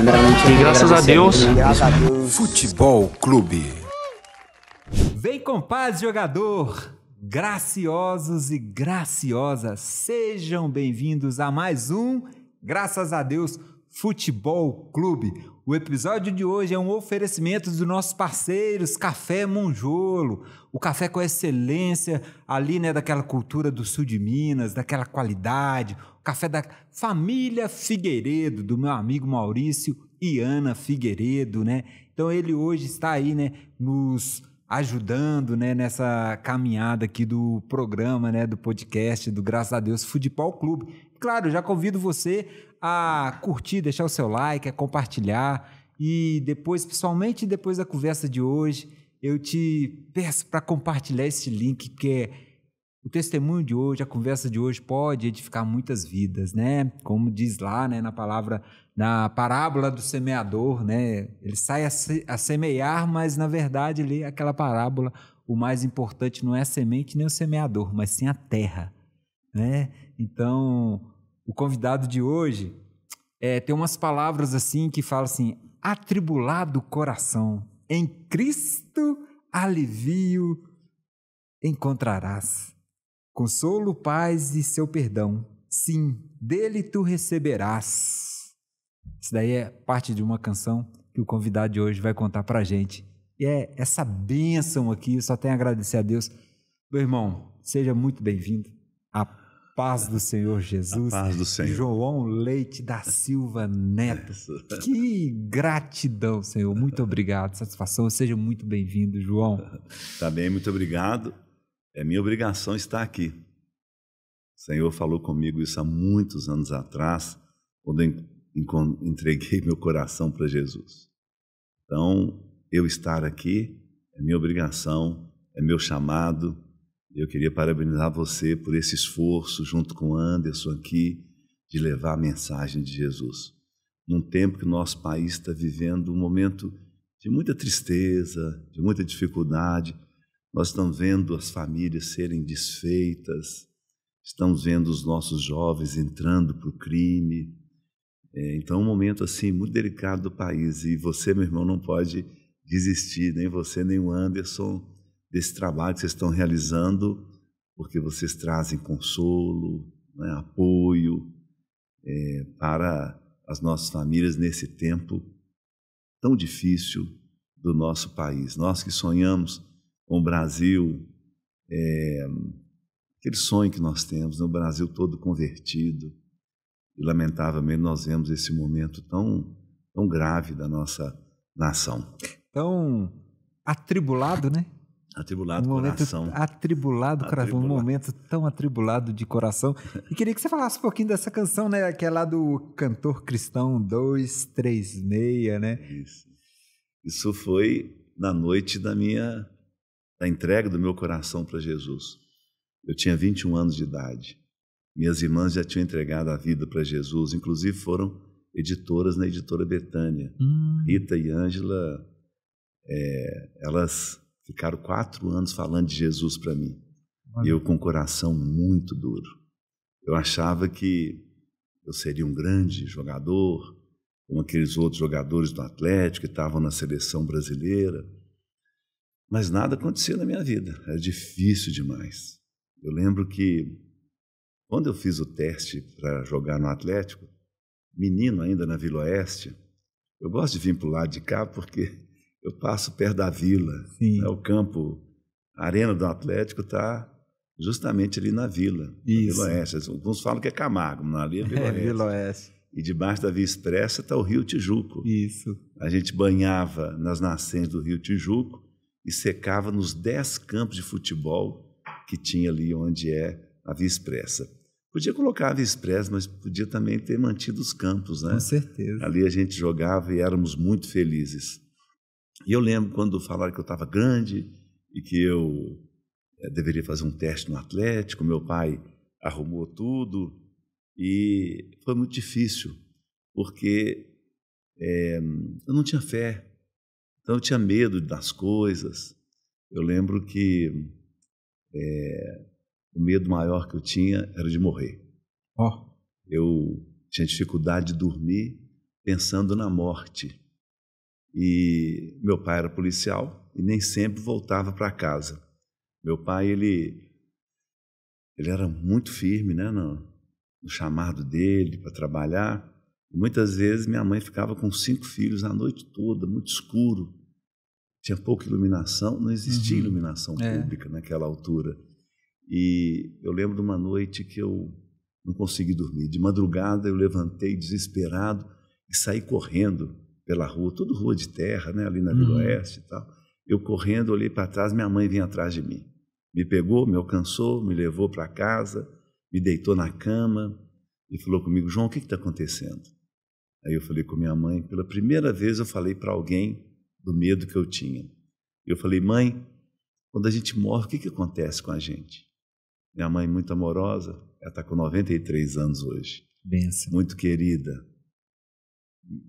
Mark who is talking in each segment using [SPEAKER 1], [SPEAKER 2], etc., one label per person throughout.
[SPEAKER 1] E graças a Deus.
[SPEAKER 2] Futebol Clube.
[SPEAKER 3] Vem com paz, jogador! Graciosos e graciosas, sejam bem-vindos a mais um, graças a Deus, Futebol Clube. O episódio de hoje é um oferecimento dos nossos parceiros Café Monjolo, o café com excelência ali, né, daquela cultura do sul de Minas, daquela qualidade, o café da família Figueiredo, do meu amigo Maurício e Ana Figueiredo, né? Então ele hoje está aí, né, nos ajudando, né, nessa caminhada aqui do programa, né, do podcast do Graças a Deus Futebol Clube. Claro, já convido você a curtir, deixar o seu like, a compartilhar e depois, principalmente depois da conversa de hoje, eu te peço para compartilhar esse link, que é o testemunho de hoje, a conversa de hoje pode edificar muitas vidas, né? Como diz lá, né, na palavra, na parábola do semeador, né? Ele sai a semear, mas na verdade ali, aquela parábola, o mais importante não é a semente nem o semeador, mas sim a terra, né? Então, o convidado de hoje tem umas palavras assim que falam assim: atribulado coração, em Cristo alivio encontrarás. Consolo, paz e seu perdão, sim, dele tu receberás. Isso daí é parte de uma canção que o convidado de hoje vai contar pra gente. E é essa bênção aqui, eu só tenho a agradecer a Deus. Meu irmão, seja muito bem-vindo. A paz do Senhor Jesus.
[SPEAKER 4] A paz do Senhor.
[SPEAKER 3] João Leite da Silva Neto. Que gratidão, Senhor. Muito obrigado, satisfação. Seja muito bem-vindo, João.
[SPEAKER 4] Tá bem, muito obrigado. É minha obrigação estar aqui. O Senhor falou comigo isso há muitos anos atrás, quando eu entreguei meu coração para Jesus. Então, eu estar aqui é minha obrigação, é meu chamado. Eu queria parabenizar você por esse esforço, junto com o Anderson aqui, de levar a mensagem de Jesus. Num tempo que o nosso país está vivendo um momento de muita tristeza, de muita dificuldade. Nós estamos vendo as famílias serem desfeitas, estamos vendo os nossos jovens entrando para o crime. Então é um momento assim muito delicado do país, e você, meu irmão, não pode desistir, nem você nem o Anderson, desse trabalho que vocês estão realizando, porque vocês trazem consolo, né, apoio para as nossas famílias nesse tempo tão difícil do nosso país. Nós que sonhamos com o Brasil, aquele sonho que nós temos, né, o Brasil todo convertido, e lamentavelmente nós vemos esse momento tão grave da nossa nação.
[SPEAKER 3] Então, atribulado, né?
[SPEAKER 4] Atribulado coração.
[SPEAKER 3] Atribulado coração, um momento tão atribulado de coração. E queria que você falasse um pouquinho dessa canção, né? Que é lá do cantor cristão 236, né?
[SPEAKER 4] Isso foi na noite da entrega do meu coração para Jesus. Eu tinha 21 anos de idade. Minhas irmãs já tinham entregado a vida para Jesus, inclusive foram editoras na editora Betânia. Rita e Ângela, elas ficaram 4 anos falando de Jesus para mim. E eu com o coração muito duro. Eu achava que eu seria um grande jogador, como aqueles outros jogadores do Atlético que estavam na seleção brasileira. Mas nada acontecia na minha vida, era difícil demais. Eu lembro que quando eu fiz o teste para jogar no Atlético, menino ainda na Vila Oeste, eu gosto de vir para o lado de cá porque eu passo perto da vila, né? O campo, a arena do Atlético está justamente ali na vila, na Vila Oeste. Alguns falam que é Camargo, mas ali é Vila Oeste.
[SPEAKER 3] Vila Oeste.
[SPEAKER 4] E debaixo da Via Expressa está o Rio Tijuco.
[SPEAKER 3] Isso.
[SPEAKER 4] A gente banhava nas nascentes do Rio Tijuco e secava nos 10 campos de futebol que tinha ali onde é a Via Expressa. Podia colocar a Via Expressa, mas podia também ter mantido os campos, né?
[SPEAKER 3] Com certeza.
[SPEAKER 4] Ali a gente jogava e éramos muito felizes. E eu lembro quando falaram que eu estava grande e que eu deveria fazer um teste no Atlético, meu pai arrumou tudo e foi muito difícil, porque eu não tinha fé, então eu tinha medo das coisas. Eu lembro que o medo maior que eu tinha era de morrer. Eu tinha dificuldade de dormir pensando na morte. E meu pai era policial e nem sempre voltava para casa. Meu pai, ele era muito firme, né, no chamado dele para trabalhar. E muitas vezes minha mãe ficava com 5 filhos a noite toda, muito escuro. Tinha pouca iluminação, não existia iluminação pública naquela altura. E eu lembro de uma noite que eu não consegui dormir. De madrugada eu levantei desesperado e saí correndo pela rua, tudo rua de terra, né, ali na Vila Oeste e tal. Eu correndo, olhei para trás, minha mãe vinha atrás de mim. Me pegou, me alcançou, me levou para casa, me deitou na cama e falou comigo: João, o que está acontecendo? Aí eu falei com minha mãe, pela primeira vez eu falei para alguém do medo que eu tinha. Eu falei: mãe, quando a gente morre, o que acontece com a gente? Minha mãe, muito amorosa, ela está com 93 anos hoje.
[SPEAKER 3] Benção.
[SPEAKER 4] Muito querida.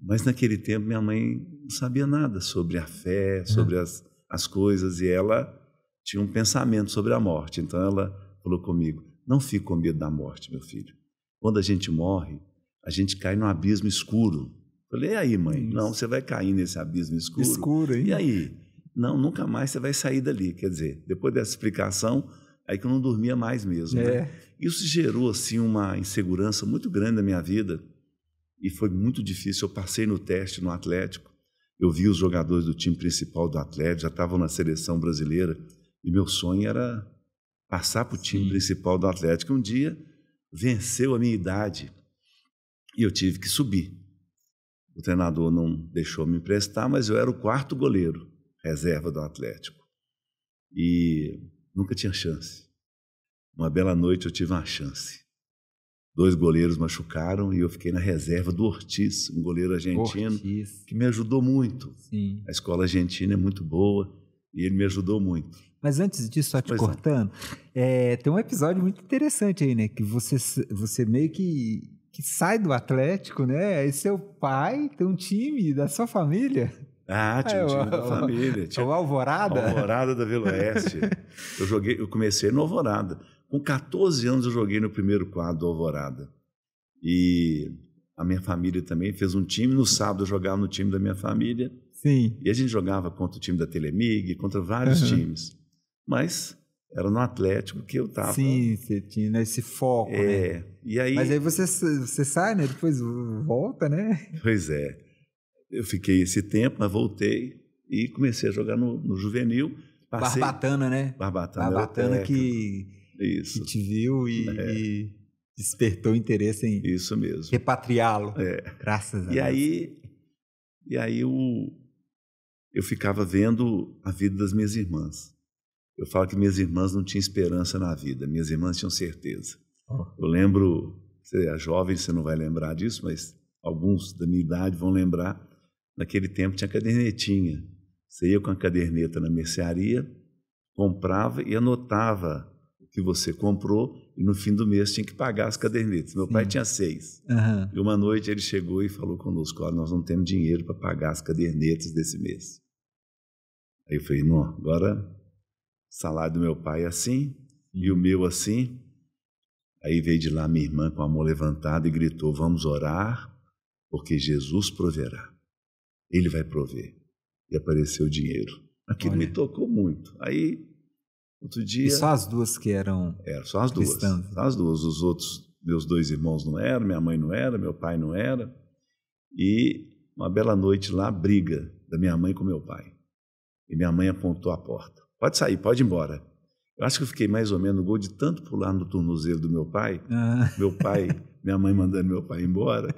[SPEAKER 4] Mas naquele tempo minha mãe não sabia nada sobre a fé, sobre as coisas, e ela tinha um pensamento sobre a morte. Então ela falou comigo: não fique com medo da morte, meu filho. Quando a gente morre, a gente cai num abismo escuro. Falei: e aí, mãe? Isso. Não, você vai cair nesse abismo escuro.
[SPEAKER 3] Escuro, hein?
[SPEAKER 4] E aí? Não, nunca mais você vai sair dali. Quer dizer, depois dessa explicação, aí que eu não dormia mais mesmo. Né? Isso gerou assim uma insegurança muito grande na minha vida e foi muito difícil. Eu passei no teste no Atlético, eu vi os jogadores do time principal do Atlético, já estavam na seleção brasileira, e meu sonho era passar para o time principal do Atlético. Um dia venceu a minha idade e eu tive que subir. O treinador não deixou me emprestar, mas eu era o 4º goleiro, reserva do Atlético. E nunca tinha chance. Uma bela noite eu tive uma chance. 2 goleiros machucaram e eu fiquei na reserva do Ortiz, um goleiro argentino, que me ajudou muito. Sim. A escola argentina é muito boa e ele me ajudou muito.
[SPEAKER 3] Mas antes disso, só te cortando, tem um episódio muito interessante aí, né? Que você meio que sai do Atlético, né? Aí seu pai tem um time da sua família.
[SPEAKER 4] Ah, tinha um time da família.
[SPEAKER 3] Tinha o Alvorada?
[SPEAKER 4] Alvorada da Vila Oeste. Eu comecei no Alvorada. Com 14 anos eu joguei no primeiro quadro do Alvorada. E a minha família também fez um time. No sábado eu jogava no time da minha família.
[SPEAKER 3] Sim.
[SPEAKER 4] E a gente jogava contra o time da Telemig, contra vários times. Mas era no Atlético que eu estava.
[SPEAKER 3] Sim, você tinha esse foco, né?
[SPEAKER 4] E aí...
[SPEAKER 3] Mas aí você sai, né? Depois volta, né?
[SPEAKER 4] Pois é. Eu fiquei esse tempo, mas voltei e comecei a jogar no juvenil.
[SPEAKER 3] Barbatana, né? Barbatana que te viu e despertou interesse em
[SPEAKER 4] isso mesmo.
[SPEAKER 3] Repatriá-lo. Graças a Deus.
[SPEAKER 4] E aí eu ficava vendo a vida das minhas irmãs. Eu falo que minhas irmãs não tinham esperança na vida, minhas irmãs tinham certeza. Eu lembro, você é jovem, você não vai lembrar disso, mas alguns da minha idade vão lembrar. Naquele tempo tinha cadernetinha. Você ia com a caderneta na mercearia, comprava e anotava o que você comprou e no fim do mês tinha que pagar as cadernetas. Meu pai tinha 6. E uma noite ele chegou e falou conosco: olha, nós não temos dinheiro para pagar as cadernetas desse mês. Aí eu falei: não, agora o salário do meu pai é assim e o meu assim. Aí veio de lá minha irmã com a mão levantada e gritou: vamos orar, porque Jesus proverá. Ele vai prover. E apareceu o dinheiro. Aquilo me tocou muito. Aí, outro dia...
[SPEAKER 3] E só as duas que eram
[SPEAKER 4] só as duas.
[SPEAKER 3] cristãs?
[SPEAKER 4] Só as duas. Os outros, meus 2 irmãos não eram, minha mãe não era, meu pai não era. E uma bela noite lá, briga da minha mãe com meu pai. E minha mãe apontou a porta. Pode sair, pode ir embora. Eu acho que eu fiquei mais ou menos no gol de tanto pular no tornozelo do meu pai. Meu pai, minha mãe mandando meu pai embora.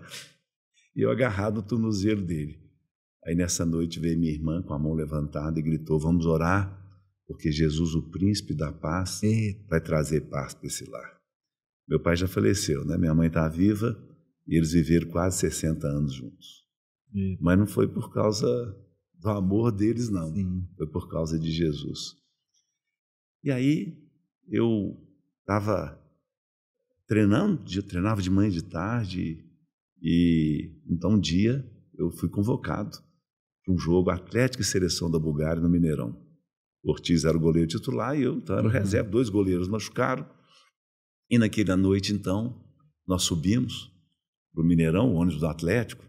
[SPEAKER 4] E eu agarrado no tornozelo dele. Aí nessa noite veio minha irmã com a mão levantada e gritou: vamos orar, porque Jesus, o príncipe da paz, vai trazer paz para esse lar. Meu pai já faleceu, né? Minha mãe está viva e eles viveram quase 60 anos juntos. Mas não foi por causa do amor deles, não. Foi por causa de Jesus. E aí eu estava treinava de manhã e de tarde, e então um dia eu fui convocado para um jogo Atlético e Seleção da Bulgária no Mineirão. O Ortiz era o goleiro titular e eu então era o reserva. 2 goleiros machucaram. E naquela noite, então, nós subimos para o Mineirão, o ônibus do Atlético,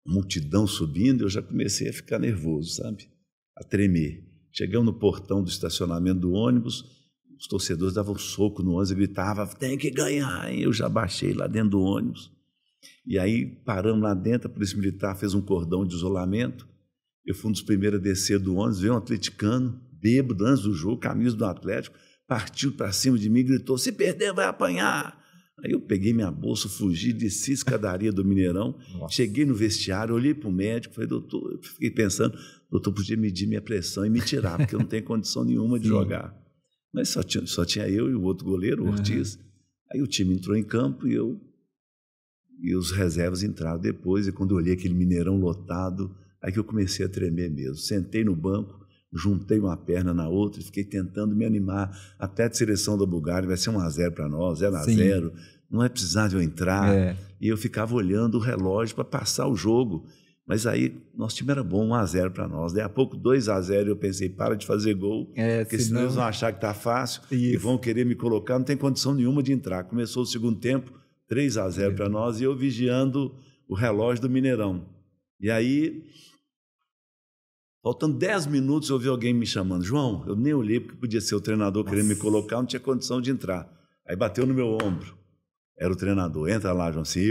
[SPEAKER 4] multidão subindo, eu já comecei a ficar nervoso, sabe? A tremer. Chegamos no portão do estacionamento do ônibus, os torcedores davam um soco no ônibus e gritavam, tem que ganhar, hein? Eu já baixei lá dentro do ônibus. E aí paramos lá dentro, a Polícia Militar fez um cordão de isolamento, eu fui um dos primeiros a descer do ônibus, veio um atleticano, bêbado, antes do jogo, camisa do Atlético, partiu para cima de mim e gritou, se perder vai apanhar. Aí eu peguei minha bolsa, fugi, desci a escadaria do Mineirão, cheguei no vestiário, olhei para o médico, falei, doutor, eu fiquei pensando, doutor, podia medir minha pressão e me tirar, porque eu não tenho condição nenhuma de jogar. Mas só tinha eu e o outro goleiro, o Ortiz. Aí o time entrou em campo e os reservas entraram depois, e quando eu olhei aquele Mineirão lotado, aí que eu comecei a tremer mesmo. Sentei no banco, juntei uma perna na outra e fiquei tentando me animar. Até a seleção da Bulgária vai ser 1-0 para nós, 0-0, não vai precisar de eu entrar. E eu ficava olhando o relógio para passar o jogo. Mas aí, nosso time era bom, 1-0 para nós. Daí a pouco, 2-0, eu pensei, para de fazer gol, porque senão eles vão achar que está fácil e vão querer me colocar, não tem condição nenhuma de entrar. Começou o segundo tempo, 3-0 para nós, e eu vigiando o relógio do Mineirão. E aí, faltando 10 minutos, eu ouvi alguém me chamando. João, eu nem olhei, porque podia ser o treinador querendo me colocar, não tinha condição de entrar. Aí bateu no meu ombro. Era o treinador. Entra lá, João. Sim,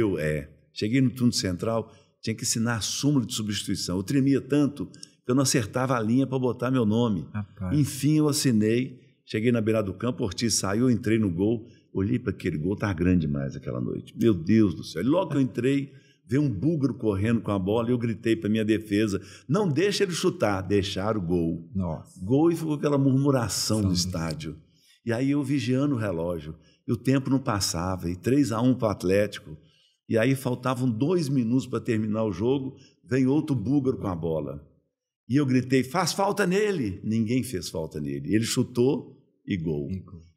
[SPEAKER 4] cheguei no turno central, tinha que assinar a súmula de substituição. Eu tremia tanto que eu não acertava a linha para botar meu nome. Enfim, eu assinei. Cheguei na beirada do campo, o Ortiz saiu, eu entrei no gol. Olhei para aquele gol, estava grande demais aquela noite. Meu Deus do céu. E logo que eu entrei, veio um búlgaro correndo com a bola e eu gritei para minha defesa, não deixa ele chutar. Deixaram o gol. Gol, e ficou aquela murmuração no estádio. E aí eu vigiando o relógio. E o tempo não passava. E 3-1 para o Atlético. E aí faltavam 2 minutos para terminar o jogo. Vem outro búlgaro com a bola. E eu gritei, faz falta nele. Ninguém fez falta nele. Ele chutou e gol.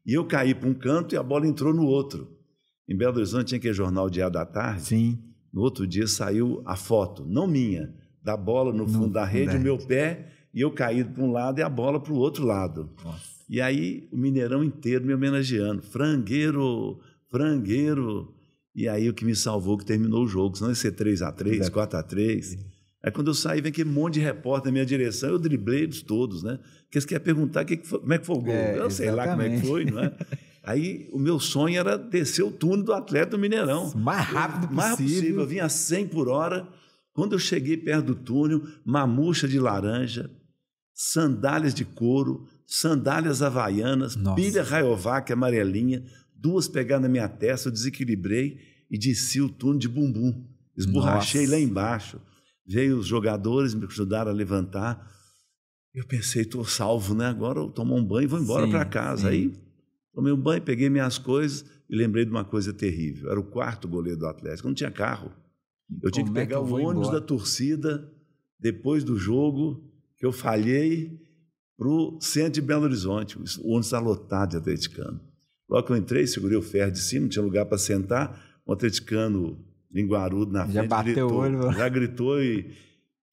[SPEAKER 4] E eu caí para um canto e a bola entrou no outro. Em Belo Horizonte tinha aquele jornal Diário da Tarde.
[SPEAKER 3] Sim.
[SPEAKER 4] No outro dia saiu a foto, não minha, da bola no fundo da rede, o meu pé, e eu caí para um lado e a bola para o outro lado. E aí o Mineirão inteiro me homenageando. Frangueiro, frangueiro. E aí o que me salvou, que terminou o jogo, senão ia ser 3-3, 4-3. Aí quando eu saí, vem aquele monte de repórter na minha direção, eu driblei eles todos, né? Porque eles querem perguntar como é que foi o gol. Eu sei lá como é que foi, não é? Aí o meu sonho era descer o túnel do Atleta do Mineirão.
[SPEAKER 3] Mais rápido possível.
[SPEAKER 4] Eu vinha a 100 por hora. Quando eu cheguei perto do túnel, mamucha de laranja, sandálias de couro, sandálias havaianas, pilha Rayovac amarelinha, 2 pegaram na minha testa, eu desequilibrei e desci o túnel de bumbum. Esborrachei lá embaixo. Veio os jogadores, me ajudaram a levantar. Eu pensei, estou salvo, né? Agora eu tomo um banho e vou embora para casa. Aí tomei um banho, peguei minhas coisas e lembrei de uma coisa terrível. Era o 4º goleiro do Atlético, não tinha carro. Eu tinha que pegar o ônibus da torcida depois do jogo, que eu falhei, para o centro de Belo Horizonte. O ônibus está lotado de atleticano. Logo que eu entrei, segurei o ferro de cima, não tinha lugar para sentar, um atleticano linguarudo na frente.
[SPEAKER 3] Já bateu o olho.
[SPEAKER 4] Já gritou e...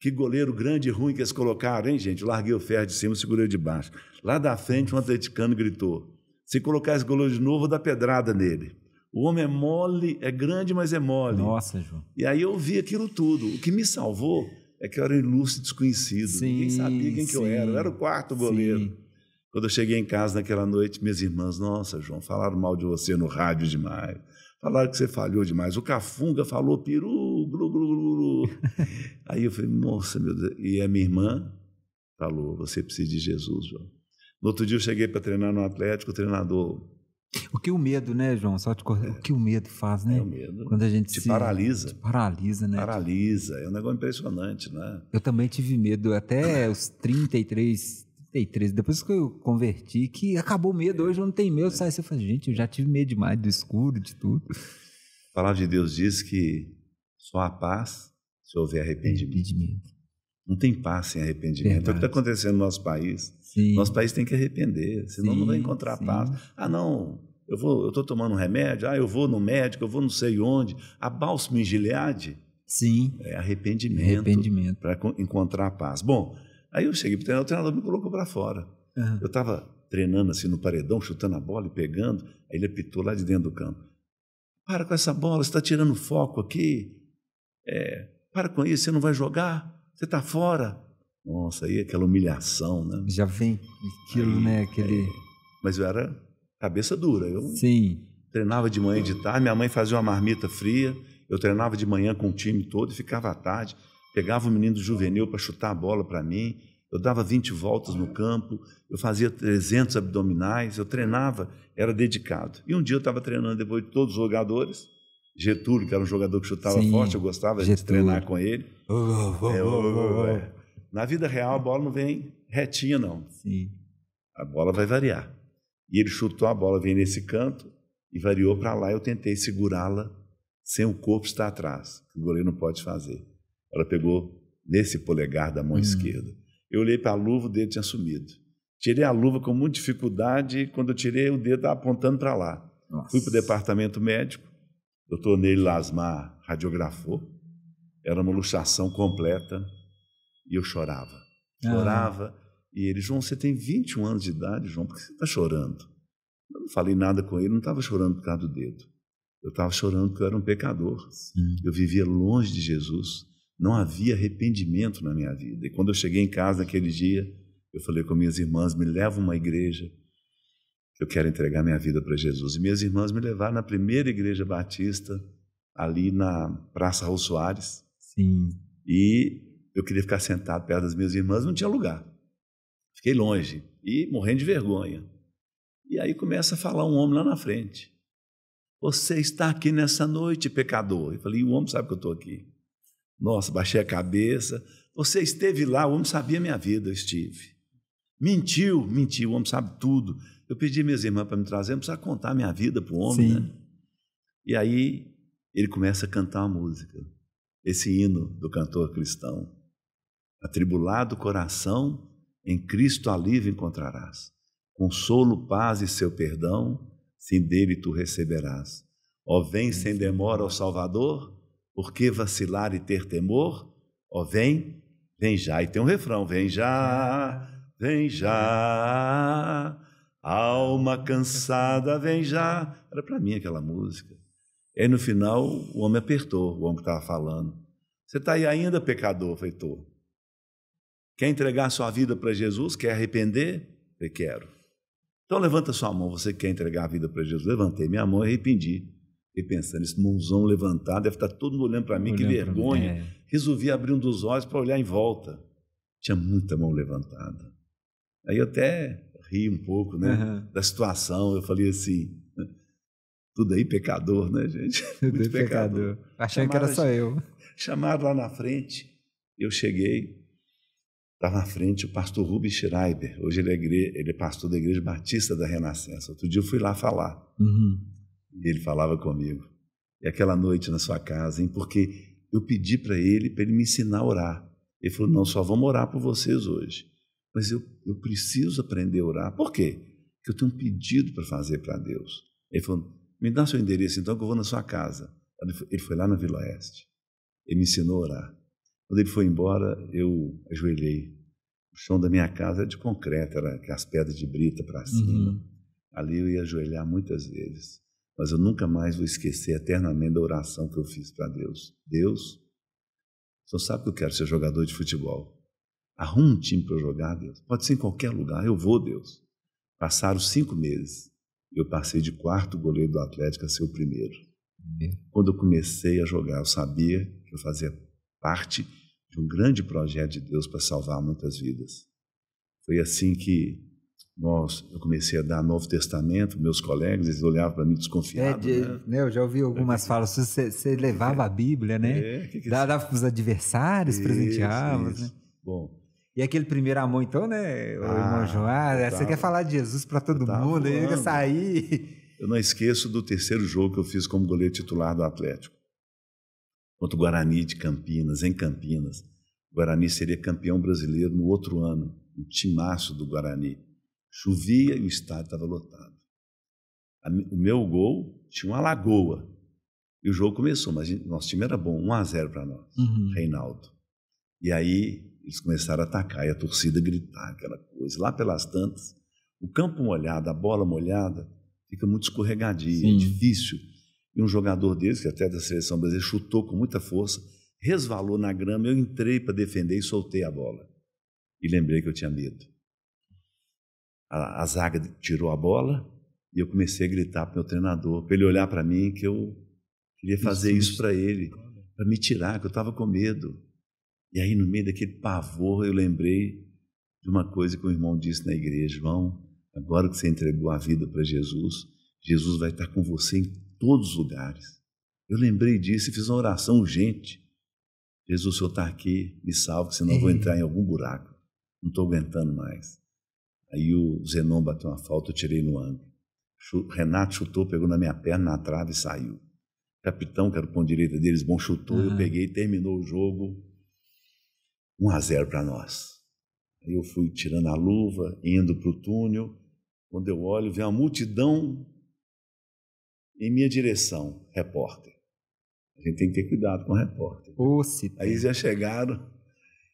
[SPEAKER 4] Que goleiro grande e ruim que eles colocaram, hein, gente? Eu larguei o ferro de cima e segurei de baixo. Lá da frente, um atleticano gritou, se colocar esse goleiro de novo, vou dar pedrada nele. O homem é mole, é grande, mas é mole.
[SPEAKER 3] Nossa, João.
[SPEAKER 4] E aí eu vi aquilo tudo. O que me salvou é que eu era um ilustre desconhecido. Ninguém sabia quem que eu era. Eu era o 4º goleiro. Quando eu cheguei em casa naquela noite, minhas irmãs, nossa, João, falaram mal de você no rádio demais. Falaram que você falhou demais. O Cafunga falou peru, glu, glu, glu, glu. Aí eu falei, nossa, meu Deus. E a minha irmã falou, você precisa de Jesus, João. No outro dia eu cheguei para treinar no Atlético, o treinador...
[SPEAKER 3] O que o medo, né, João? Só te cortar. O que o medo faz, né?
[SPEAKER 4] O medo
[SPEAKER 3] quando a gente
[SPEAKER 4] te paralisa.
[SPEAKER 3] Te paralisa, né?
[SPEAKER 4] Paralisa. É um negócio impressionante, né?
[SPEAKER 3] Eu também tive medo até os 33. Depois que eu converti, que acabou o medo. Hoje eu não tenho medo. Sai você fala, gente, eu já tive medo demais do escuro, de tudo.
[SPEAKER 4] A palavra de Deus diz que só há paz se houver arrependimento. Não tem paz sem arrependimento. Verdade. É o que está acontecendo no nosso país. Sim. Nosso país tem que arrepender, senão não vai encontrar paz. Ah, não, eu estou tomando um remédio, eu vou no médico, eu vou não sei onde. A bálsamo em Gileade é arrependimento. Para encontrar paz. Bom, aí eu cheguei para o treinador me colocou para fora. Eu estava treinando assim no paredão, chutando a bola e pegando, aí ele apitou lá de dentro do campo. Para com essa bola, você está tirando foco aqui. para com isso, você não vai jogar, você está fora. Nossa, aí aquela humilhação, né?
[SPEAKER 3] Já vem aquilo, aí, né? Aquele...
[SPEAKER 4] Mas eu era cabeça dura. Eu
[SPEAKER 3] Sim.
[SPEAKER 4] Treinava de manhã e de tarde, minha mãe fazia uma marmita fria, eu treinava de manhã com o time todo e ficava à tarde, pegava o menino do juvenil para chutar a bola para mim, eu dava 20 voltas no campo, eu fazia 300 abdominais, eu treinava, era dedicado. E um dia eu estava treinando depois de todos os jogadores, Getúlio, que era um jogador que chutava forte, eu gostava de treinar com ele. Na vida real, a bola não vem retinha, não.
[SPEAKER 3] Sim.
[SPEAKER 4] A bola vai variar. E ele chutou a bola, veio nesse canto e variou para lá. Eu tentei segurá-la sem o corpo estar atrás, que o goleiro não pode fazer. Ela pegou nesse polegar da mão esquerda. Eu olhei para a luva, o dedo tinha sumido. Tirei a luva com muita dificuldade e quando eu tirei, o dedo estava apontando para lá. Nossa. Fui para o departamento médico, o doutor Neil Lasmar radiografou. Era uma luxação completa. E eu chorava. Chorava. E ele, João, você tem 21 anos de idade, João, por que você está chorando? Eu não falei nada com ele, não estava chorando por causa do dedo. Eu estava chorando porque eu era um pecador. Sim. Eu vivia longe de Jesus. Não havia arrependimento na minha vida. E quando eu cheguei em casa naquele dia, eu falei com minhas irmãs, me leva a uma igreja, eu quero entregar minha vida para Jesus. E minhas irmãs me levaram na primeira igreja batista, ali na Praça Raul Soares.
[SPEAKER 3] Sim.
[SPEAKER 4] E eu queria ficar sentado perto das minhas irmãs, não tinha lugar. Fiquei longe e morrendo de vergonha. E aí começa a falar um homem lá na frente. Você está aqui nessa noite, pecador. Eu falei, o homem sabe que eu estou aqui. Nossa, baixei a cabeça. Você esteve lá, o homem sabia a minha vida, eu estive. Mentiu, o homem sabe tudo. Eu pedi minhas irmãs para me trazer, não precisa contar a minha vida para o homem, né? E aí ele começa a cantar uma música. Esse hino do cantor cristão. Atribulado coração, em Cristo alívio encontrarás. Consolo, paz e seu perdão, sim dele tu receberás. Ó, vem sem demora ao Salvador, por que vacilar e ter temor? Ó, vem já. E tem um refrão, vem já, alma cansada, vem já. Era para mim aquela música. E aí no final o homem apertou, o homem que estava falando. Você está aí ainda, pecador? Eu falei, estou. Quer entregar sua vida para Jesus? Quer arrepender? Eu falei, quero. Então levanta sua mão, você quer entregar a vida para Jesus? Levantei minha mão e arrependi. Fiquei pensando, esse mãozão levantado, deve estar todo mundo olhando para mim, que vergonha. Resolvi abrir um dos olhos para olhar em volta. Tinha muita mão levantada. Aí eu até ri um pouco, né, da situação. Eu falei assim, tudo aí pecador, né, gente?
[SPEAKER 3] Tudo muito pecador. Achando que era só eu.
[SPEAKER 4] Chamaram lá na frente, eu cheguei. Estava na frente o pastor Rubens Schreiber. Hoje ele é pastor da Igreja Batista da Renascença. Outro dia eu fui lá falar. E ele falava comigo. E aquela noite na sua casa, hein? Porque eu pedi para ele me ensinar a orar. Ele falou, não, só vamos orar por vocês hoje. Mas eu preciso aprender a orar. Por quê? Porque eu tenho um pedido para fazer para Deus. Ele falou, me dá seu endereço então que eu vou na sua casa. Ele foi lá na Vila Oeste. Ele me ensinou a orar. Quando ele foi embora, eu ajoelhei. O chão da minha casa era de concreto, era as pedras de brita para cima. Ali eu ia ajoelhar muitas vezes. Mas eu nunca mais vou esquecer eternamente da oração que eu fiz para Deus. Deus, o senhor sabe que eu quero ser jogador de futebol. Arruma um time para eu jogar, Deus. Pode ser em qualquer lugar, eu vou, Deus. Passaram 5 meses. Eu passei de 4º goleiro do Atlético a ser o 1º. Quando eu comecei a jogar, eu sabia que eu fazia parte de um grande projeto de Deus para salvar muitas vidas. Foi assim que eu comecei a dar Novo Testamento, meus colegas, eles olhavam para mim desconfiados.
[SPEAKER 3] Né? Eu já ouvi algumas falas, você levava a Bíblia, né? Dava para os adversários, presenteava. Né?
[SPEAKER 4] Bom.
[SPEAKER 3] E aquele primeiro amor, então, né, o irmão João? Você quer falar de Jesus para todo mundo, ele quer sair.
[SPEAKER 4] Eu não esqueço do 3º jogo que eu fiz como goleiro titular do Atlético. Contra o Guarani de Campinas, em Campinas. O Guarani seria campeão brasileiro no outro ano, um timaço do Guarani. Chovia e o estádio estava lotado. O meu gol tinha uma lagoa. E o jogo começou, mas nosso time era bom, 1-0 para nós, Reinaldo. E aí eles começaram a atacar, e a torcida gritar, aquela coisa. Lá pelas tantas, o campo molhado, a bola molhada, fica muito escorregadia, é difícil. E um jogador deles, que até da seleção brasileira, chutou com muita força, resvalou na grama, eu entrei para defender e soltei a bola. E lembrei que eu tinha medo. A zaga tirou a bola e eu comecei a gritar para o meu treinador, para ele olhar para mim, que eu queria fazer isso para ele, para me tirar, que eu estava com medo. E aí, no meio daquele pavor, eu lembrei de uma coisa que o irmão disse na igreja: João, agora que você entregou a vida para Jesus, Jesus vai estar com você em todos os lugares. Eu lembrei disso e fiz uma oração urgente. Jesus, o Senhor está aqui, me salve, senão eu vou entrar em algum buraco. Não estou aguentando mais. Aí o Zenon bateu uma falta, eu tirei no ângulo. Renato chutou, pegou na minha perna, na trave e saiu. O capitão, que era o ponto direito deles, bom, chutou, eu peguei e terminou o jogo 1-0 para nós. Aí eu fui tirando a luva, indo para o túnel. Quando eu olho, vem uma multidão em minha direção, repórter. A gente tem que ter cuidado com o repórter. Aí já chegaram,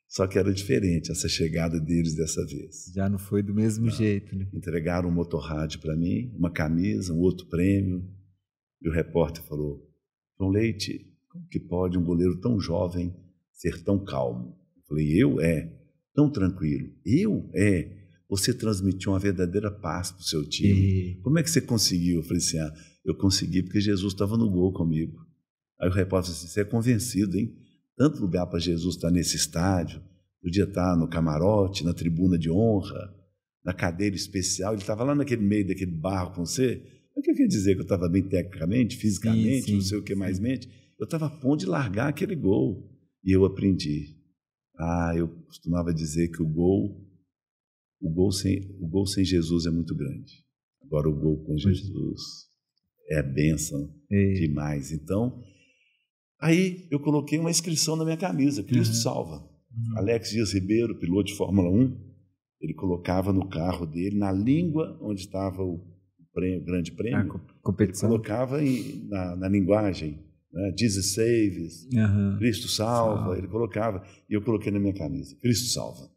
[SPEAKER 4] só que era diferente essa chegada deles dessa vez.
[SPEAKER 3] Já não foi do mesmo jeito, né?
[SPEAKER 4] Entregaram um motorrádio para mim, uma camisa, um outro prêmio. E o repórter falou: João Leite, como que pode um goleiro tão jovem ser tão calmo? Eu falei: eu? Tão tranquilo. Eu? Você transmitiu uma verdadeira paz para o seu time. Como é que você conseguiu? Eu falei assim: eu consegui porque Jesus estava no gol comigo. Aí o repórter disse: você é convencido, hein? Tanto lugar para Jesus estar nesse estádio, podia estar no camarote, na tribuna de honra, na cadeira especial. Ele estava lá naquele meio daquele barro com você. O que eu queria dizer? Que eu estava bem tecnicamente, fisicamente, não sei o que mais mente. Eu estava a ponto de largar aquele gol. E eu aprendi. Eu costumava dizer que o gol sem Jesus é muito grande. Agora, o gol com Jesus é bênção demais. Então, aí eu coloquei uma inscrição na minha camisa: Cristo salva. Alex Dias Ribeiro, piloto de Fórmula 1, ele colocava no carro dele, na língua onde estava o grande prêmio, competição. Ele colocava na linguagem, né? Jesus saves, Cristo salva. Ele colocava, e eu coloquei na minha camisa: Cristo salva.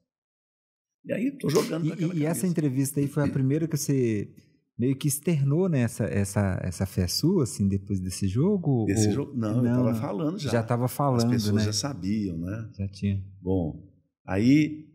[SPEAKER 4] E aí estou jogando naquela camisa.
[SPEAKER 3] E essa entrevista aí foi a primeira que você meio que externou, né, essa fé sua, assim, depois desse jogo?
[SPEAKER 4] Jogo? Não, eu estava falando já.
[SPEAKER 3] Já estava falando,
[SPEAKER 4] as pessoas,
[SPEAKER 3] né?
[SPEAKER 4] Já sabiam, né?
[SPEAKER 3] Já tinha.
[SPEAKER 4] Bom, aí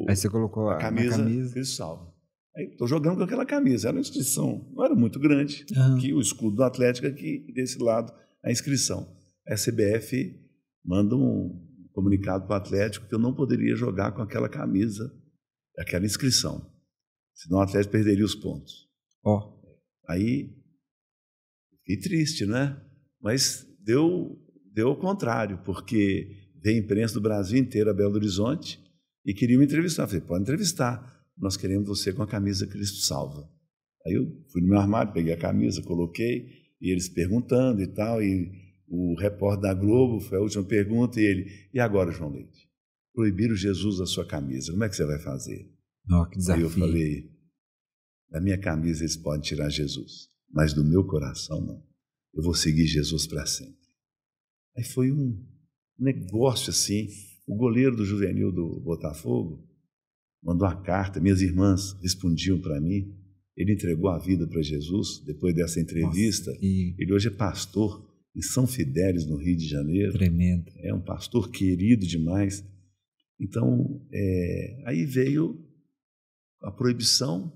[SPEAKER 3] você colocou a camisa.
[SPEAKER 4] Cristo salva. Aí estou jogando com aquela camisa. Era uma inscrição, não era muito grande, que o escudo do Atlético aqui, desse lado, a inscrição. A CBF manda um comunicado para o Atlético que eu não poderia jogar com aquela camisa, aquela inscrição. Senão o Atlético perderia os pontos. Aí, fiquei triste, né? Mas deu ao contrário, porque veio a imprensa do Brasil inteiro a Belo Horizonte e queria me entrevistar. Eu falei: pode entrevistar, nós queremos você com a camisa Cristo salva. Aí eu fui no meu armário, peguei a camisa, coloquei, e eles perguntando e tal, e o repórter da Globo, foi a última pergunta, e ele: e agora, João Leite? Proibiram Jesus da sua camisa, como é que você vai fazer?
[SPEAKER 3] Que desafio.
[SPEAKER 4] Aí eu falei: da minha camisa eles podem tirar Jesus, mas do meu coração não. Eu vou seguir Jesus para sempre. Aí foi um negócio assim. O goleiro do juvenil do Botafogo mandou uma carta, minhas irmãs respondiam para mim. Ele entregou a vida para Jesus depois dessa entrevista. Ele hoje é pastor em São Fidélis, no Rio de Janeiro.
[SPEAKER 3] Tremendo.
[SPEAKER 4] É um pastor querido demais. Então, aí veio a proibição.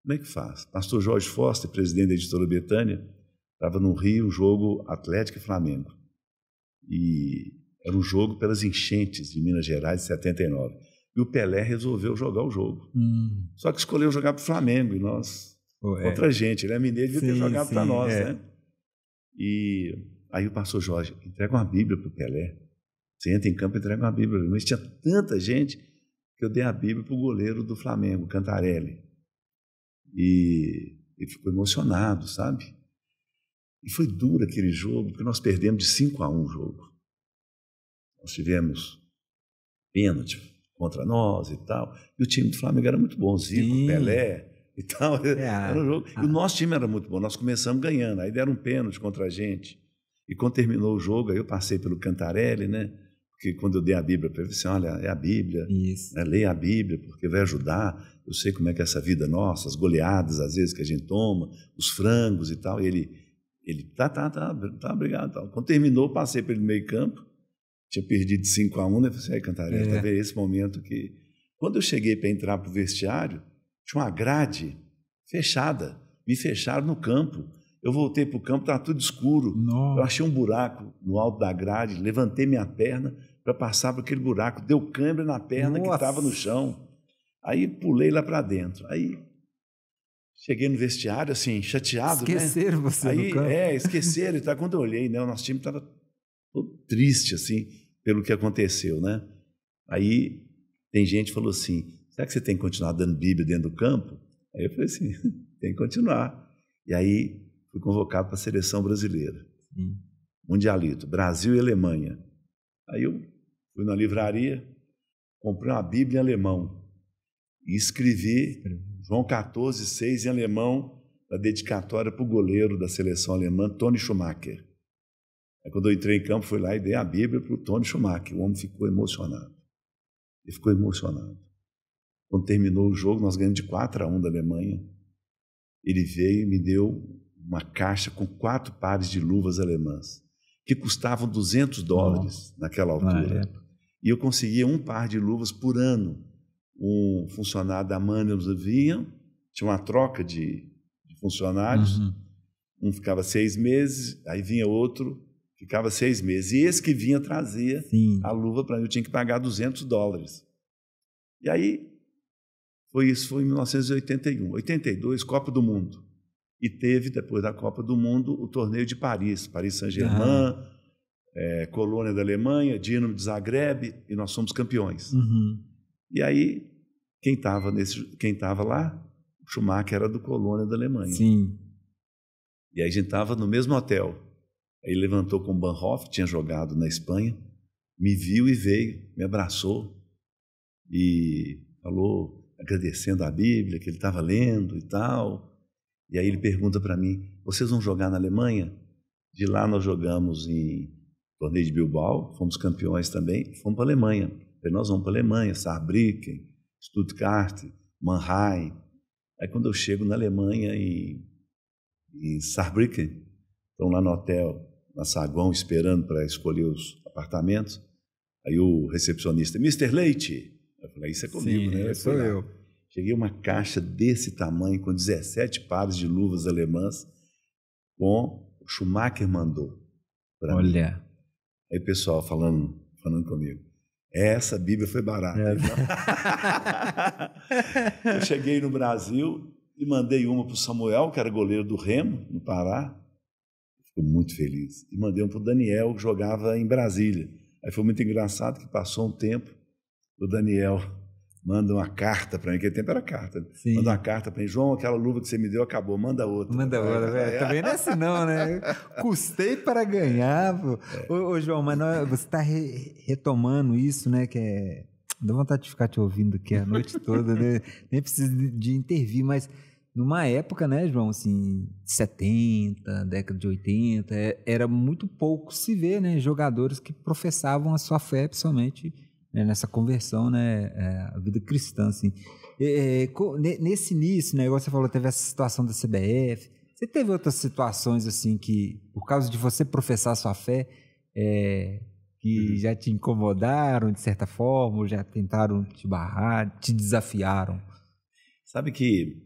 [SPEAKER 4] Como é que faz? Pastor Jorge Foster, presidente da editora Betânia, estava no Rio, um jogo Atlético e Flamengo. E era um jogo pelas enchentes de Minas Gerais de 79. E o Pelé resolveu jogar o jogo. Só que escolheu jogar para o Flamengo, e nós, outra gente, ele é mineiro, devia ter jogado para nós, né? E aí o pastor Jorge: entrega uma Bíblia para o Pelé. Você entra em campo e entrega uma Bíblia. Mas tinha tanta gente que eu dei a Bíblia para o goleiro do Flamengo, Cantarelli. E ele ficou emocionado, sabe? E foi duro aquele jogo, porque nós perdemos de 5-1 o jogo. Nós tivemos pênalti contra nós e tal. E o time do Flamengo era muito bom, Zico, Pelé e tal. Era um jogo. E o nosso time era muito bom, nós começamos ganhando. Aí deram um pênalti contra a gente. E quando terminou o jogo, aí eu passei pelo Cantarelli, né? Porque quando eu dei a Bíblia para ele, eu disse: olha, é a Bíblia, né? Leia a Bíblia, porque vai ajudar. Eu sei como é que é essa vida nossa, as goleadas às vezes que a gente toma, os frangos e tal. E ele tá, obrigado. Tal. Quando terminou, eu passei pelo meio campo, tinha perdido 5-1, né? Eu falei, Cantarelli, tá vendo esse momento que... Quando eu cheguei para entrar para o vestiário, tinha uma grade fechada, me fecharam no campo. Eu voltei para o campo, estava tudo escuro.
[SPEAKER 3] Nossa.
[SPEAKER 4] Eu achei um buraco no alto da grade, levantei minha perna para passar por aquele buraco, deu câimbra na perna que estava no chão. Aí pulei lá para dentro. Aí cheguei no vestiário, assim, chateado,
[SPEAKER 3] Esqueceram você no campo.
[SPEAKER 4] Esqueceram. E quando eu olhei, né, o nosso time estava todo triste, assim, pelo que aconteceu, né? Aí tem gente que falou assim, será que você tem que continuar dando Bíblia dentro do campo? Aí eu falei assim, tem que continuar. E aí fui convocado para a seleção brasileira. Mundialito, Brasil e Alemanha. Aí eu fui na livraria, comprei uma Bíblia em alemão e escrevi João 14:6 em alemão, a dedicatória para o goleiro da seleção alemã, Toni Schumacher. Aí quando eu entrei em campo, fui lá e dei a Bíblia para o Toni Schumacher. O homem ficou emocionado. Ele ficou emocionado. Quando terminou o jogo, nós ganhamos de 4-1 da Alemanha. Ele veio e me deu uma caixa com 4 pares de luvas alemãs, que custavam $200 naquela altura. E eu conseguia um par de luvas por ano. Um funcionário da Manners vinha, tinha uma troca de funcionários, um ficava 6 meses, aí vinha outro, ficava 6 meses. E esse que vinha trazia a luva para mim, eu tinha que pagar $200. E aí, foi em 1981. 82, Copa do Mundo. E teve, depois da Copa do Mundo, o torneio de Paris, Paris Saint-Germain, Colônia da Alemanha, Dinamo de Zagreb, e nós somos campeões. E aí, quem estava lá, o Schumacher era do Colônia da Alemanha. E aí a gente estava no mesmo hotel. Aí ele levantou com o Bahnhof, tinha jogado na Espanha, me viu e veio, me abraçou e falou, agradecendo a Bíblia, que ele estava lendo e tal. E aí ele pergunta para mim, vocês vão jogar na Alemanha? De lá nós jogamos em torneio de Bilbao, fomos campeões também, fomos para a Alemanha. Aí nós vamos para a Alemanha, Saarbrücken, Stuttgart, Mannheim. Aí quando eu chego na Alemanha, em Saarbrücken, estão lá no hotel, na saguão, esperando para escolher os apartamentos. Aí o recepcionista, Mr. Leite. Eu falei, isso é comigo, né?
[SPEAKER 3] Sou eu.
[SPEAKER 4] Cheguei uma caixa desse tamanho, com 17 pares de luvas alemãs, com o Schumacher mandou para mim.
[SPEAKER 3] Olha.
[SPEAKER 4] Aí o pessoal falando comigo. Essa Bíblia foi barata. Eu cheguei no Brasil e mandei uma para o Samuel, que era goleiro do Remo, no Pará. Ficou muito feliz. E mandei uma para o Daniel, que jogava em Brasília. Aí foi muito engraçado que passou um tempo, o Daniel manda uma carta para mim, naquele tempo era carta. Manda uma carta para mim, João, aquela luva que você me deu acabou, manda outra.
[SPEAKER 3] Manda outra, velho. Também não é assim não, né? Custei para ganhar. Ô, João, mas você está retomando isso, né? Que dá vontade de ficar te ouvindo aqui a noite toda, né? Nem preciso de intervir, mas numa época, né, João, assim, 70, década de 80, era muito pouco se ver, né? Jogadores que professavam a sua fé, principalmente nessa conversão, né, a vida cristã, assim. Nesse início, né, igual você falou, teve essa situação da CBF, você teve outras situações, assim, que, por causa de você professar a sua fé, que já te incomodaram, de certa forma, ou já tentaram te barrar, te desafiaram?
[SPEAKER 4] Sabe que...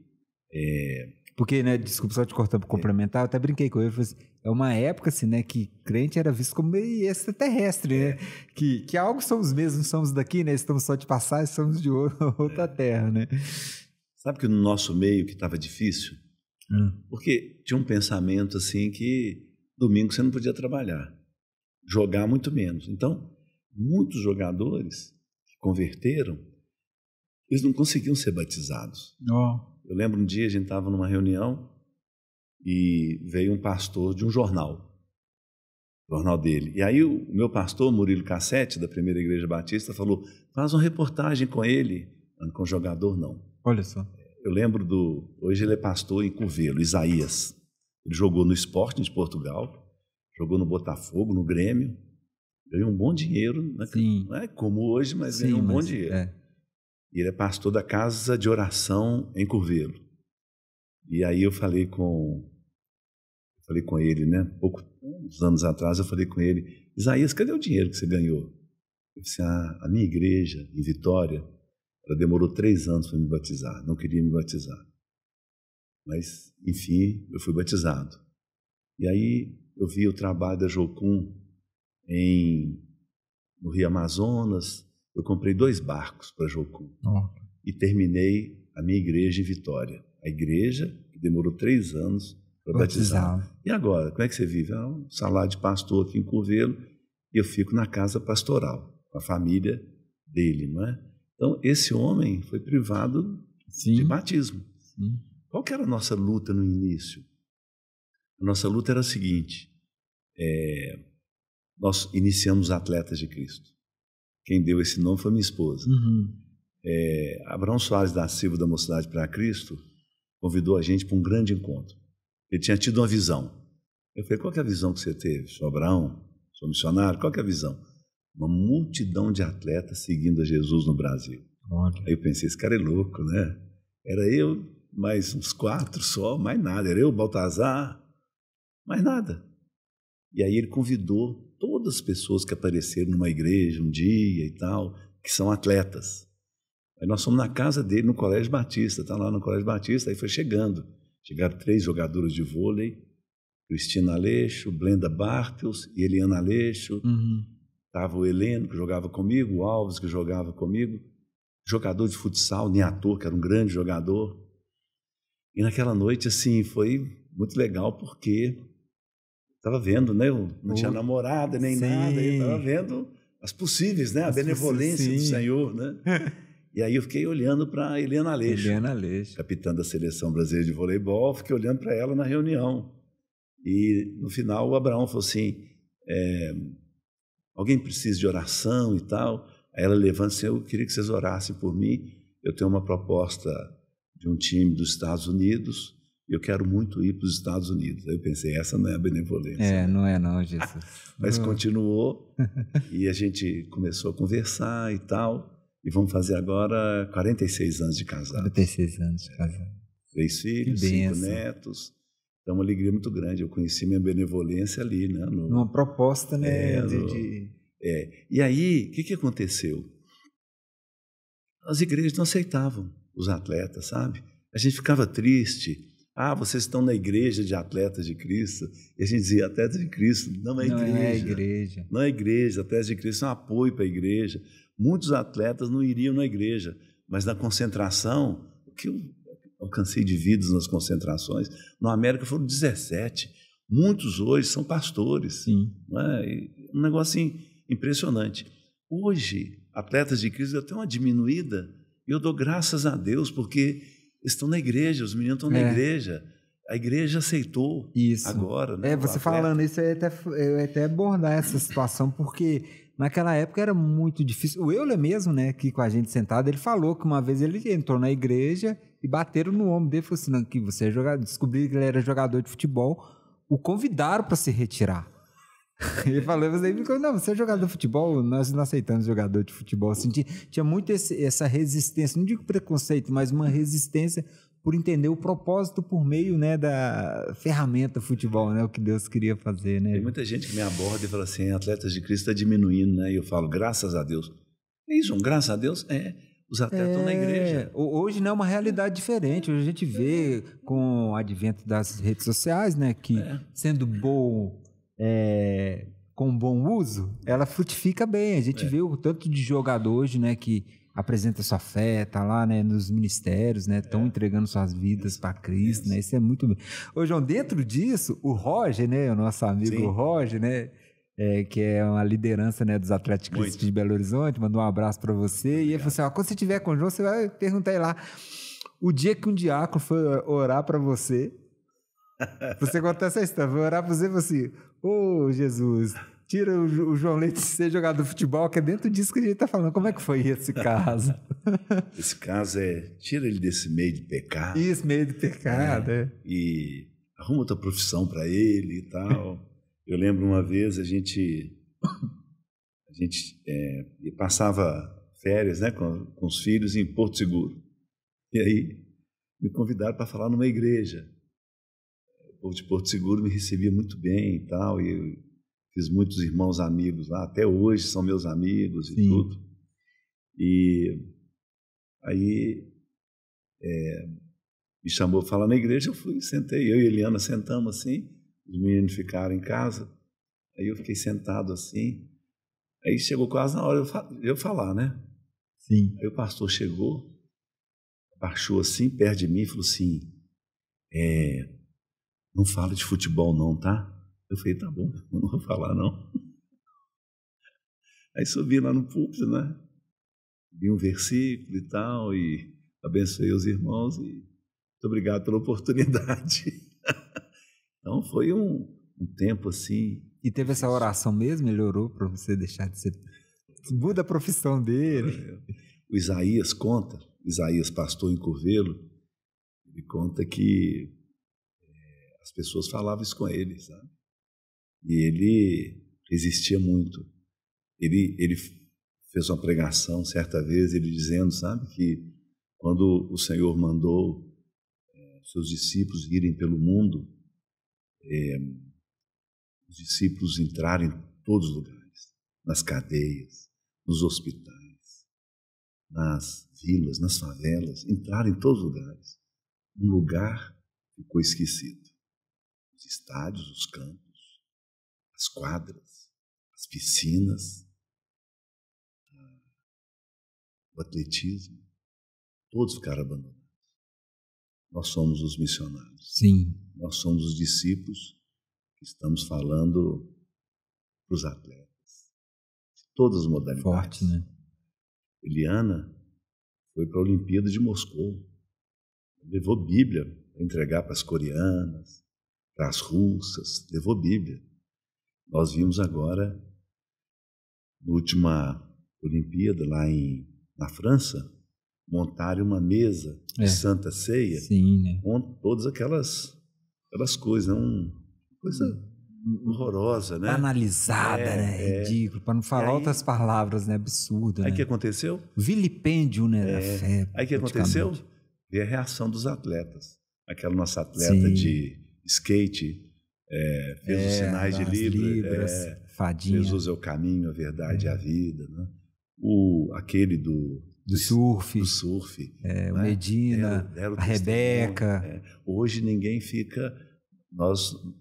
[SPEAKER 3] Porque, né, desculpa só te cortando para complementar, eu até brinquei com ele, falei assim, é uma época assim, né, que crente era visto como meio extraterrestre, né, que algo somos mesmos, somos daqui, né, estamos só de passagem, somos de outra terra, né.
[SPEAKER 4] Sabe que no nosso meio que estava difícil? Porque tinha um pensamento assim que domingo você não podia trabalhar, jogar muito menos. Então, muitos jogadores que converteram, eles não conseguiam ser batizados. Eu lembro um dia a gente estava numa reunião e veio um pastor de um jornal dele. E aí o meu pastor, Murilo Cassete, da Primeira Igreja Batista, falou, faz uma reportagem com ele. Com jogador, não.
[SPEAKER 3] Olha só.
[SPEAKER 4] Eu lembro hoje ele é pastor em Curvelo, Isaías. Ele jogou no Sporting de Portugal, jogou no Botafogo, no Grêmio, ganhou um bom dinheiro, né? Não é como hoje, mas ganhou um bom dinheiro. E ele é pastor da Casa de Oração em Curvelo. E aí eu falei com ele, né? uns anos atrás, eu falei com ele, Isaías, cadê o dinheiro que você ganhou? Ele disse, a minha igreja, em Vitória, ela demorou 3 anos para me batizar, não queria me batizar. Mas, enfim, eu fui batizado. E aí eu vi o trabalho da Jocum no Rio Amazonas, eu comprei 2 barcos para a Jocum e terminei a minha igreja em Vitória. A igreja que demorou 3 anos para batizar. E agora, como é que você vive? Um salário de pastor aqui em Curvelo e eu fico na casa pastoral, com a família dele, não é? Então, esse homem foi privado de batismo. Sim. Qual que era a nossa luta no início? A nossa luta era a seguinte, nós iniciamos Atletas de Cristo. Quem deu esse nome foi minha esposa. Abraão Soares da Silva, da Mocidade para Cristo, convidou a gente para um grande encontro. Ele tinha tido uma visão. Eu falei, qual que é a visão que você teve? Sou Abraão? Sou missionário? Qual que é a visão? Uma multidão de atletas seguindo a Jesus no Brasil. Olha. Aí eu pensei, esse cara é louco, né? Era eu, mais uns 4 só, mais nada. Era eu, Baltazar, mais nada. E aí ele convidou todas as pessoas que apareceram numa igreja um dia e tal, que são atletas. Aí nós fomos na casa dele, no Colégio Batista, tá lá no Colégio Batista, aí foi chegando. Chegaram 3 jogadoras de vôlei, Cristina Aleixo, Blenda Bartels e Eliana Aleixo. Estava o Heleno, que jogava comigo, o Alves, que jogava comigo, jogador de futsal, Niator, que era um grande jogador. E naquela noite, assim, foi muito legal, porque estava vendo, né? Eu não tinha namorada nem nada, eu estava vendo as possíveis, né? A benevolência do Senhor, né? E aí eu fiquei olhando para a Eliana Aleixo, capitã da Seleção Brasileira de Voleibol, fiquei olhando para ela na reunião. E no final o Abraão falou assim, alguém precisa de oração e tal? Aí ela levanta assim, eu queria que vocês orassem por mim, eu tenho uma proposta de um time dos Estados Unidos, e eu quero muito ir para os Estados Unidos. Aí eu pensei, essa não é a benevolência.
[SPEAKER 3] Não é não, Jesus.
[SPEAKER 4] Mas continuou, e a gente começou a conversar e tal, e vamos fazer agora 46 anos de casado.
[SPEAKER 3] 46 anos de casado.
[SPEAKER 4] 3 filhos, 5 netos. Então, uma alegria muito grande. Eu conheci minha benevolência ali, né?
[SPEAKER 3] Uma proposta, né?
[SPEAKER 4] E aí, o que aconteceu? As igrejas não aceitavam os atletas, sabe? A gente ficava triste. Vocês estão na igreja de Atletas de Cristo. E a gente dizia, Atletas de Cristo não é igreja.
[SPEAKER 3] Não é igreja.
[SPEAKER 4] Não é igreja. Atletas de Cristo é um apoio para a igreja. Muitos atletas não iriam na igreja, mas na concentração, o que eu alcancei de vidas nas concentrações, na América foram 17. Muitos hoje são pastores.
[SPEAKER 3] Sim.
[SPEAKER 4] Não é? Um negócio assim, impressionante. Hoje, Atletas de Cristo até uma diminuída, e eu dou graças a Deus, porque estão na igreja, os meninos estão na igreja. A igreja aceitou isso agora. Né,
[SPEAKER 3] você falando isso, eu ia até abordar essa situação, porque naquela época era muito difícil. O Euler mesmo, né, aqui com a gente sentado, ele falou que uma vez ele entrou na igreja e bateram no ombro dele e falou assim, não, que você é jogador, descobriu que ele era jogador de futebol, o convidaram para se retirar. Ele falou, não, você é jogador de futebol, nós não aceitamos jogador de futebol. Assim, tinha muito essa resistência, não digo preconceito, mas uma resistência por entender o propósito por meio, né, da ferramenta futebol, né, o que Deus queria fazer. Né?
[SPEAKER 4] Tem muita gente que me aborda e fala assim, Atletas de Cristo está diminuindo, né? E eu falo, graças a Deus. É isso, graças a Deus, os atletas estão na igreja.
[SPEAKER 3] Hoje não é uma realidade diferente. Hoje a gente vê com o advento das redes sociais, né, que sendo bom, com bom uso, ela frutifica bem. A gente vê o tanto de jogador hoje, né, que apresenta sua fé, tá lá, né, nos ministérios, né, estão entregando suas vidas para Cristo, né, isso é muito bem. Ô, João, dentro disso, o Roger, né, o nosso amigo Roger, né, que é uma liderança, né, dos Atletas de Cristo de Belo Horizonte, mandou um abraço para você. E ele falou assim, quando você estiver com o João, você vai perguntar aí lá, o dia que um diácono foi orar para você, você conta essa história, foi orar para você e falou assim, Jesus, tira o João Leite de ser jogador de futebol, que é dentro disso que a gente está falando. Como é que foi esse caso?
[SPEAKER 4] Esse caso tira ele desse meio de pecado.
[SPEAKER 3] Isso, meio de pecado,
[SPEAKER 4] E arruma outra profissão para ele e tal. Eu lembro uma vez a gente passava férias, né, com os filhos em Porto Seguro. E aí me convidaram para falar numa igreja. povo de Porto Seguro me recebia muito bem e tal, e eu fiz muitos irmãos amigos lá, até hoje são meus amigos e tudo. E aí me chamou para falar na igreja, eu fui, sentei, eu e Eliana sentamos assim, os meninos ficaram em casa, aí eu fiquei sentado assim, aí chegou quase na hora de eu falar, né?
[SPEAKER 3] Sim.
[SPEAKER 4] Aí o pastor chegou, baixou assim, perto de mim e falou assim, não fala de futebol não, tá? Eu falei, tá bom, não vou falar não. Aí subi lá no púlpito, né? Vi um versículo e tal, e abençoei os irmãos, e muito obrigado pela oportunidade. Então foi um tempo assim.
[SPEAKER 3] E teve essa oração mesmo? Ele orou para você deixar de ser... Muda a profissão dele.
[SPEAKER 4] O Isaías conta, Isaías, pastor em Curvelo, ele conta que as pessoas falavam isso com ele, sabe? E ele resistia muito. Ele fez uma pregação certa vez, ele dizendo, sabe, que quando o Senhor mandou seus discípulos irem pelo mundo, os discípulos entraram em todos os lugares, nas cadeias, nos hospitais, nas vilas, nas favelas, entraram em todos os lugares. Um lugar ficou esquecido. Os estádios, os campos, as quadras, as piscinas, o atletismo, todos ficaram abandonados. Nós somos os missionários.
[SPEAKER 3] Sim.
[SPEAKER 4] Nós somos os discípulos que estamos falando para os atletas. De todas as modalidades.
[SPEAKER 3] Forte, né?
[SPEAKER 4] Eliana foi para a Olimpíada de Moscou. Levou Bíblia para entregar para as coreanas, para as russas. Levou Bíblia. Nós vimos agora, na última Olimpíada, lá na França, montaram uma mesa de Santa Ceia.
[SPEAKER 3] Sim, né?
[SPEAKER 4] Com todas aquelas coisas, uma coisa horrorosa, né?
[SPEAKER 3] Banalizada, né? Ridículo, para não falar outras palavras, né? Absurdo,
[SPEAKER 4] aí
[SPEAKER 3] né?
[SPEAKER 4] O que aconteceu?
[SPEAKER 3] Vilipêndio, né? Da fé.
[SPEAKER 4] Aí o que aconteceu? E a reação dos atletas. Aquela nossa atleta de skate fez os sinais de Libras,
[SPEAKER 3] fadinha.
[SPEAKER 4] Jesus é o caminho, a verdade e a vida, né? Aquele do
[SPEAKER 3] surf,
[SPEAKER 4] né?
[SPEAKER 3] O Medina,
[SPEAKER 4] era o
[SPEAKER 3] a Rebeca.
[SPEAKER 4] Hoje ninguém fica,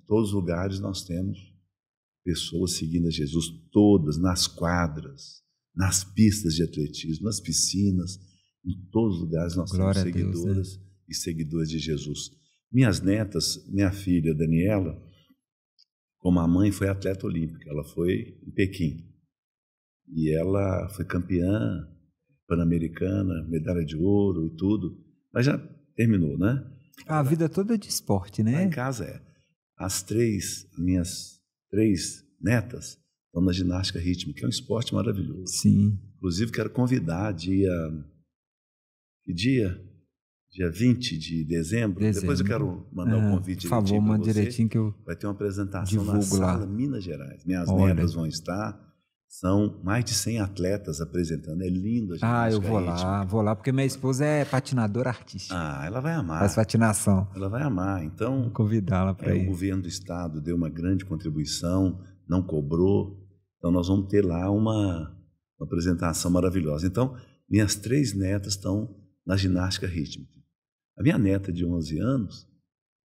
[SPEAKER 4] todos os lugares nós temos pessoas seguindo a Jesus, todas, nas quadras, nas pistas de atletismo, nas piscinas, em todos os lugares nós temos seguidoras e seguidores de Jesus. Minhas netas, minha filha Daniela, como a mãe, foi atleta olímpica, ela foi em Pequim, e ela foi campeã pan-americana, medalha de ouro e tudo, mas já terminou, né?
[SPEAKER 3] A vida toda é de esporte, né?
[SPEAKER 4] Lá em casa minhas três netas estão na ginástica rítmica, que é um esporte maravilhoso.
[SPEAKER 3] Sim.
[SPEAKER 4] Inclusive, quero convidar dia 20 de dezembro. Depois eu quero mandar um convite
[SPEAKER 3] direitinho para você. Por favor, manda direitinho que eu
[SPEAKER 4] vai ter uma apresentação na Sala Minas Gerais. Minhas netas vão estar. São mais de 100 atletas apresentando. É lindo a ginástica
[SPEAKER 3] eu vou lá, porque minha esposa é patinadora artística.
[SPEAKER 4] Ela vai amar.
[SPEAKER 3] Faz patinação.
[SPEAKER 4] Ela vai amar. Então,
[SPEAKER 3] vou convidá-la para ir.
[SPEAKER 4] O governo do estado deu uma grande contribuição, não cobrou. Então, nós vamos ter lá uma apresentação maravilhosa. Então, minhas 3 netas estão na ginástica rítmica. A minha neta de 11 anos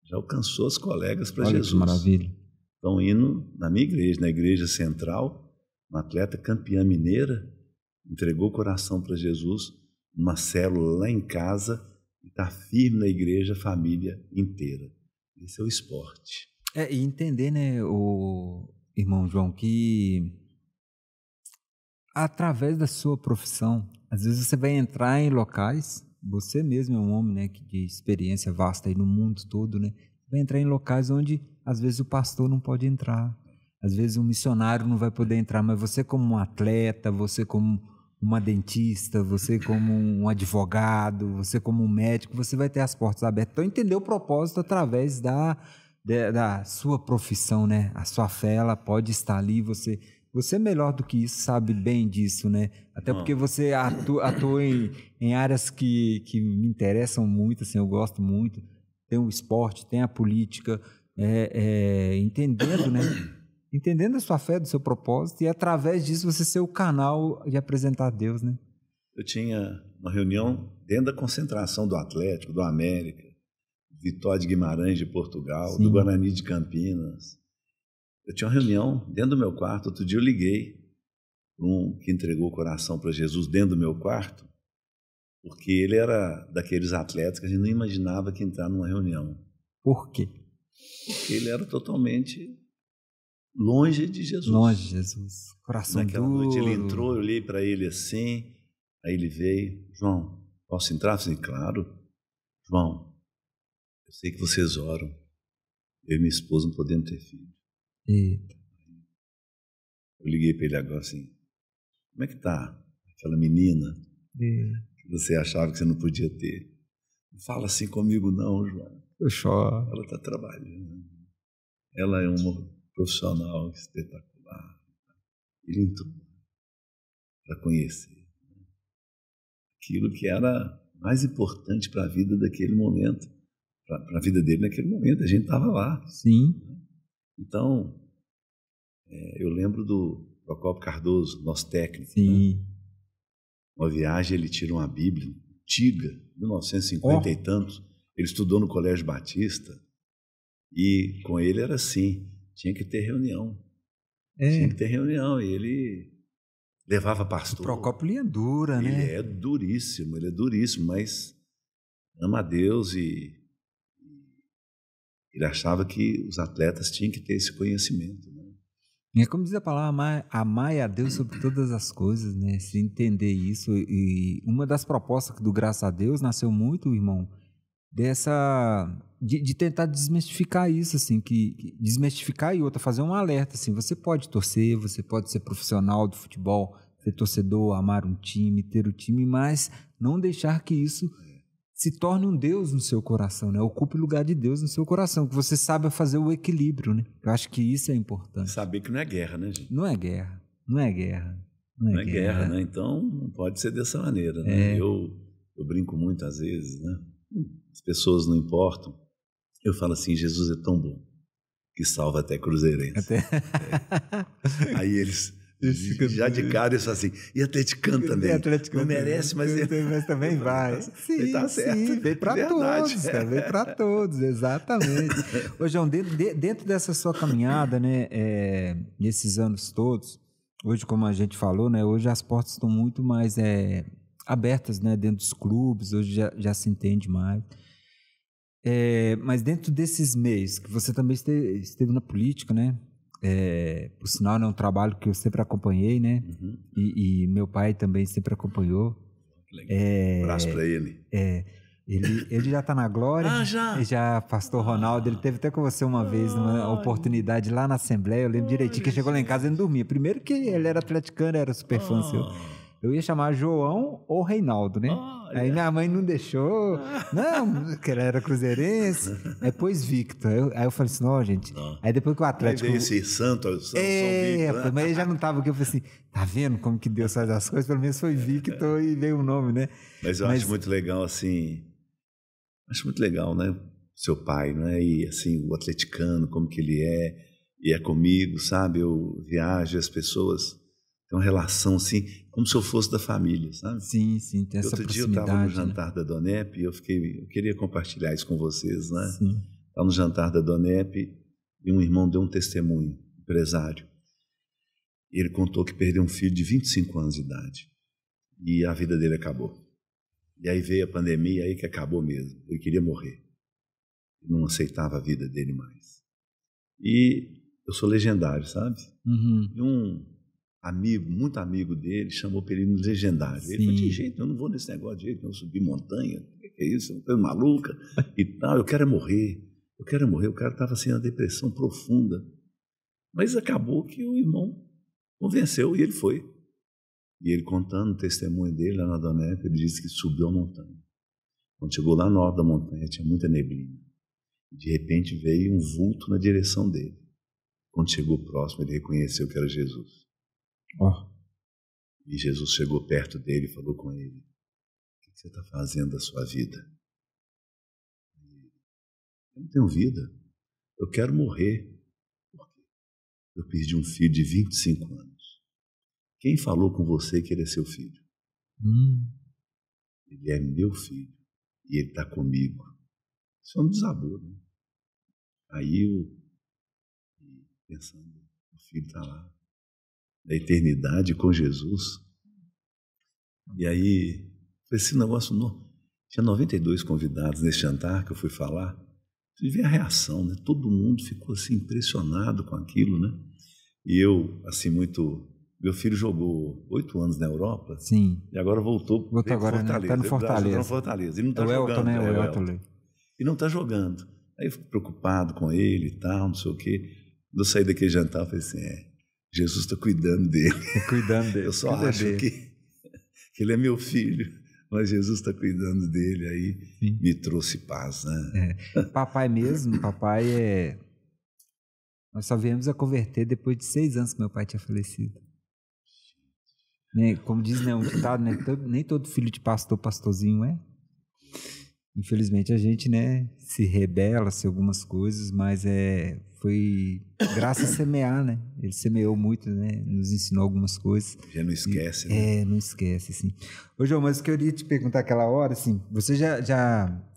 [SPEAKER 4] já alcançou as colegas para Jesus.
[SPEAKER 3] Que maravilha.
[SPEAKER 4] Estão indo na minha igreja, na igreja central, uma atleta campeã mineira, entregou o coração para Jesus, uma célula lá em casa, e está firme na igreja, a família inteira. Esse é o esporte.
[SPEAKER 3] E entender, né, o irmão João, que através da sua profissão, às vezes você vai entrar em locais, você mesmo é um homem, né, de experiência vasta aí no mundo todo, né, vai entrar em locais onde às vezes o pastor não pode entrar. Às vezes um missionário não vai poder entrar, mas você como um atleta, você como uma dentista, você como um advogado, você como um médico, você vai ter as portas abertas. Então, entender o propósito através da sua profissão, né? A sua fé, ela pode estar ali, você melhor do que isso sabe bem disso, né? Até porque você atua em áreas que me interessam muito, assim, eu gosto muito. Tem o esporte, tem a política. entendendo, né? Entendendo a sua fé, do seu propósito, e através disso você ser o canal de apresentar a Deus, né?
[SPEAKER 4] Eu tinha uma reunião dentro da concentração do Atlético, do América, Vitória de Guimarães de Portugal,
[SPEAKER 3] Sim.
[SPEAKER 4] do Guarani de Campinas. Eu tinha uma reunião dentro do meu quarto. Outro dia eu liguei para um que entregou o coração para Jesus dentro do meu quarto, porque ele era daqueles atletas que a gente não imaginava que entrar numa reunião.
[SPEAKER 3] Por quê?
[SPEAKER 4] Porque ele era totalmente longe de Jesus.
[SPEAKER 3] Longe de Jesus. Coração
[SPEAKER 4] Naquela
[SPEAKER 3] duro.
[SPEAKER 4] noite ele entrou, eu olhei para ele assim, aí ele veio: João, posso entrar? Eu falei: claro. João, eu sei que vocês oram. Eu e minha esposa não podemos ter filho.
[SPEAKER 3] Eita.
[SPEAKER 4] Eu liguei para ele agora assim: como é que tá aquela menina que você achava que você não podia ter? Não fala assim comigo não, João.
[SPEAKER 3] Eu choro.
[SPEAKER 4] Ela está trabalhando. Ela é uma profissional espetacular. Ele entrou para conhecer aquilo que era mais importante para a vida daquele momento, para a vida dele naquele momento. A gente estava lá.
[SPEAKER 3] Sim.
[SPEAKER 4] Então, eu lembro do Procópio Cardoso, nosso técnico.
[SPEAKER 3] Sim.
[SPEAKER 4] Né? Uma viagem, ele tira uma Bíblia antiga, 1950 e tantos. Ele estudou no Colégio Batista e com ele era assim, tinha que ter reunião. Tinha que ter reunião. E ele levava pastor.
[SPEAKER 3] O Procópio linha dura, né?
[SPEAKER 4] Ele é duríssimo, mas ama a Deus e ele achava que os atletas tinham que ter esse conhecimento. Né?
[SPEAKER 3] É como diz a palavra, amar a Deus sobre todas as coisas, né? Se entender isso. E uma das propostas do Graças a Deus nasceu muito, irmão, de tentar desmistificar isso, assim, desmistificar e outra, fazer um alerta, assim, você pode torcer, você pode ser profissional do futebol, ser torcedor, amar um time, ter o time, mas não deixar que isso se torne um Deus no seu coração, né? Ocupe o lugar de Deus no seu coração, que você saiba fazer o equilíbrio, né? Eu acho que isso é importante.
[SPEAKER 4] Saber que não é guerra, né, gente?
[SPEAKER 3] Não é guerra, não é guerra.
[SPEAKER 4] Não é guerra, né? Então, não pode ser dessa maneira, né? Eu brinco muito às vezes, né? As pessoas não importam. Eu falo assim: Jesus é tão bom que salva até cruzeirense. Aí eles já de cara eles falam assim: e atleticano também. Não merece, mas
[SPEAKER 3] também vai. Sim,
[SPEAKER 4] tá certo.
[SPEAKER 3] Sim, veio para todos, cara, veio para todos, exatamente. Ô, João, dentro dessa sua caminhada, né, nesses anos todos, hoje, como a gente falou, né, hoje as portas estão muito mais abertas, né, dentro dos clubes, hoje já se entende mais. Mas dentro desses meios, que você também esteve na política, né? Por sinal, é um trabalho que eu sempre acompanhei, né?
[SPEAKER 4] Uhum.
[SPEAKER 3] E meu pai também sempre acompanhou.
[SPEAKER 4] Um abraço para ele.
[SPEAKER 3] Ele já está na glória. Já pastor Ronaldo, ele teve até com você uma vez, numa oportunidade lá na Assembleia. Eu lembro direitinho que ele chegou lá em casa e não dormia. Primeiro que ele era atleticano, era super fã seu. Eu ia chamar João ou Reinaldo, né? Aí minha mãe não deixou. Não, que ele era cruzeirense. Aí pôs Victor. Aí eu falei assim: não, gente. Aí depois que o Atlético.
[SPEAKER 4] Aí veio esse São Victor.
[SPEAKER 3] Mas ele já não estava aqui. Eu falei assim: tá vendo como que Deus faz as coisas? Pelo menos foi Victor e veio o nome, né?
[SPEAKER 4] Mas eu acho muito legal, assim. Acho muito legal, né? Seu pai, né? E assim, o atleticano, como que ele é. E é comigo, sabe? Eu viajo, as pessoas. Tem uma relação assim, como se eu fosse da família, sabe?
[SPEAKER 3] Sim, tem essa proximidade.
[SPEAKER 4] Outro dia eu estava no jantar da Donep e eu queria compartilhar isso com vocês, né?
[SPEAKER 3] Sim.
[SPEAKER 4] Estava no jantar da Donep e um irmão deu um testemunho, empresário. E ele contou que perdeu um filho de 25 anos de idade e a vida dele acabou. E aí veio a pandemia, aí que acabou mesmo. Ele queria morrer. Ele não aceitava a vida dele mais. E eu sou legendário, sabe?
[SPEAKER 3] Uhum.
[SPEAKER 4] E um amigo, muito amigo dele, chamou para ele no legendário. Ele falou: de jeito, eu não vou nesse negócio de jeito, eu subir montanha, o que é isso? Uma coisa maluca e tal, eu quero morrer. O cara estava assim, na depressão profunda. Mas acabou que o irmão convenceu e ele foi. E ele contando o testemunho dele lá na Donep, ele disse que subiu a montanha. Quando chegou lá no alto da montanha, tinha muita neblina. De repente veio um vulto na direção dele. Quando chegou próximo, ele reconheceu que era Jesus. E Jesus chegou perto dele e falou com ele: o que você está fazendo da sua vida? Eu não tenho vida. eu quero morrer. Eu perdi um filho de 25 anos. Quem falou com você que ele é seu filho? Ele é meu filho e ele está comigo. Isso é um desaboro, né? Aí eu, pensando, o filho está lá, na eternidade com Jesus. E aí, foi esse negócio novo. Tinha 92 convidados nesse jantar que eu fui falar. Você vê a reação, né? Todo mundo ficou assim impressionado com aquilo, né? E eu, assim, muito... Meu filho jogou 8 anos na Europa.
[SPEAKER 3] Sim.
[SPEAKER 4] E agora voltou
[SPEAKER 3] agora,
[SPEAKER 4] Fortaleza.
[SPEAKER 3] Né? Tá no Fortaleza.
[SPEAKER 4] Tá no Fortaleza. E não está
[SPEAKER 3] jogando.
[SPEAKER 4] Elton,
[SPEAKER 3] né?
[SPEAKER 4] O Elton. E não está jogando. Aí eu fico preocupado com ele e tal, não sei o quê. Quando eu saí daquele jantar, eu falei assim, Jesus está cuidando dele.
[SPEAKER 3] Cuidando dele.
[SPEAKER 4] Eu só acho que ele é meu filho, mas Jesus está cuidando dele. Aí Sim. Me trouxe paz, né?
[SPEAKER 3] Papai mesmo, papai é... Nós só viemos a converter depois de 6 anos que meu pai tinha falecido. Né? Como diz, né, um ditado, né? Nem todo filho de pastorzinho é. Infelizmente a gente, né, se rebela-se algumas coisas, mas foi graças a semear, né? Ele semeou muito, né? Nos ensinou algumas coisas.
[SPEAKER 4] Já não esquece, né?
[SPEAKER 3] Não esquece, sim. Ô, João, mas eu queria te perguntar aquela hora, assim, você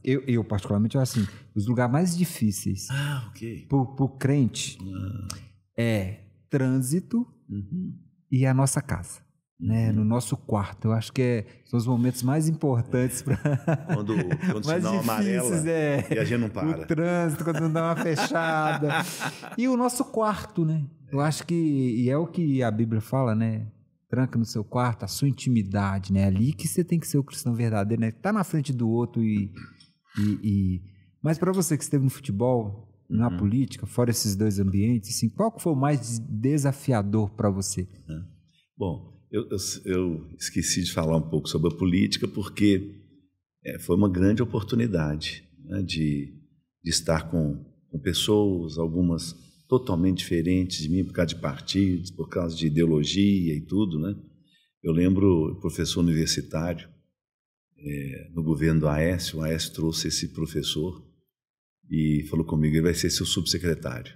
[SPEAKER 3] eu particularmente, eu assim, os lugares mais difíceis
[SPEAKER 4] ok.
[SPEAKER 3] pro crente é trânsito e a nossa casa. Né, no nosso quarto, eu acho que são os momentos mais importantes para
[SPEAKER 4] quando o sinal amarela e a gente não para.
[SPEAKER 3] O trânsito, quando não dá uma fechada. E o nosso quarto, né? Eu acho que, e é o que a Bíblia fala, né? Tranca no seu quarto a sua intimidade, né? Ali que você tem que ser o cristão verdadeiro, né? Tá na frente do outro Mas para você que esteve no futebol, na política, fora esses dois ambientes, assim, qual que foi o mais desafiador para você?
[SPEAKER 4] Bom, eu esqueci de falar um pouco sobre a política porque foi uma grande oportunidade, né, de estar com pessoas, algumas totalmente diferentes de mim por causa de partidos, por causa de ideologia e tudo, né? Eu lembro o professor universitário no governo do Aécio, o Aécio trouxe esse professor e falou comigo, ele vai ser seu subsecretário.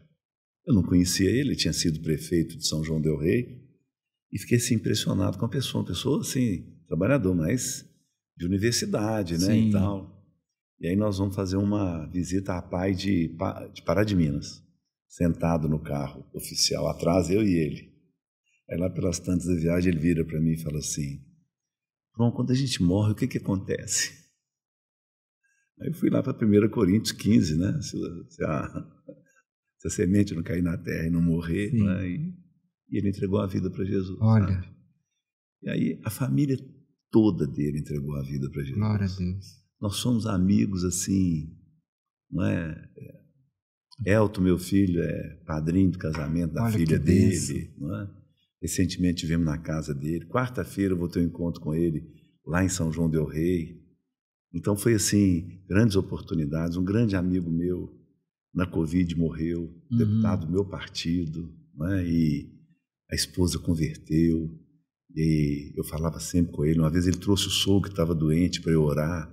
[SPEAKER 4] Eu não conhecia ele tinha sido prefeito de São João del Rei. E fiquei assim, impressionado com uma pessoa assim, trabalhador, mas de universidade, né,
[SPEAKER 3] Sim.
[SPEAKER 4] e tal. E aí nós vamos fazer uma visita à PAI de Pará de Minas, sentado no carro oficial, atrás eu e ele. Aí lá pelas tantas da viagem ele vira para mim e fala assim, João, quando a gente morre, o que acontece? Aí eu fui lá para 1 Coríntios 15, né, se a semente não cair na terra e não morrer, né, e ele entregou a vida para Jesus.
[SPEAKER 3] Olha.
[SPEAKER 4] Sabe? E aí a família toda dele entregou a vida para Jesus.
[SPEAKER 3] Glória a Deus.
[SPEAKER 4] Nós somos amigos assim, não é? Elton, meu filho, é padrinho do casamento da filha dele. Não é? Recentemente estivemos na casa dele. Quarta-feira eu vou ter um encontro com ele lá em São João del Rei. Então foi assim, grandes oportunidades. Um grande amigo meu na Covid morreu, deputado do meu partido, não é? E a esposa converteu, e eu falava sempre com ele. Uma vez ele trouxe o sogro que estava doente para eu orar,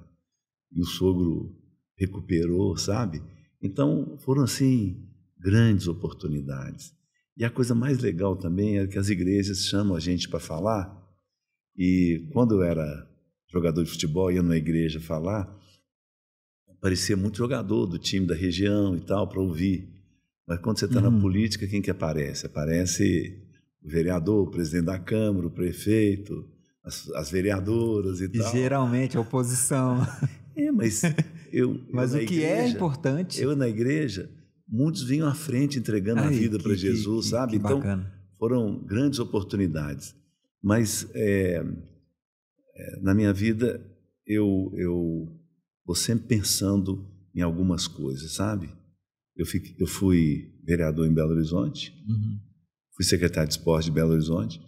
[SPEAKER 4] e o sogro recuperou, sabe? Então, foram, assim, grandes oportunidades. E a coisa mais legal também é que as igrejas chamam a gente para falar, e quando eu era jogador de futebol, ia numa igreja falar, aparecia muito jogador do time da região e tal, para ouvir. Mas quando você está na política, quem que aparece? Aparece o vereador, o presidente da Câmara, o prefeito, as vereadoras e tal.
[SPEAKER 3] E geralmente a oposição.
[SPEAKER 4] Mas
[SPEAKER 3] mas o que igreja, é importante...
[SPEAKER 4] Eu na igreja, muitos vinham à frente entregando a vida para Jesus, sabe?
[SPEAKER 3] Então, bacana.
[SPEAKER 4] Foram grandes oportunidades. Mas na minha vida, eu vou sempre pensando em algumas coisas, sabe? Eu fui vereador em Belo Horizonte, fui secretário de esporte de Belo Horizonte,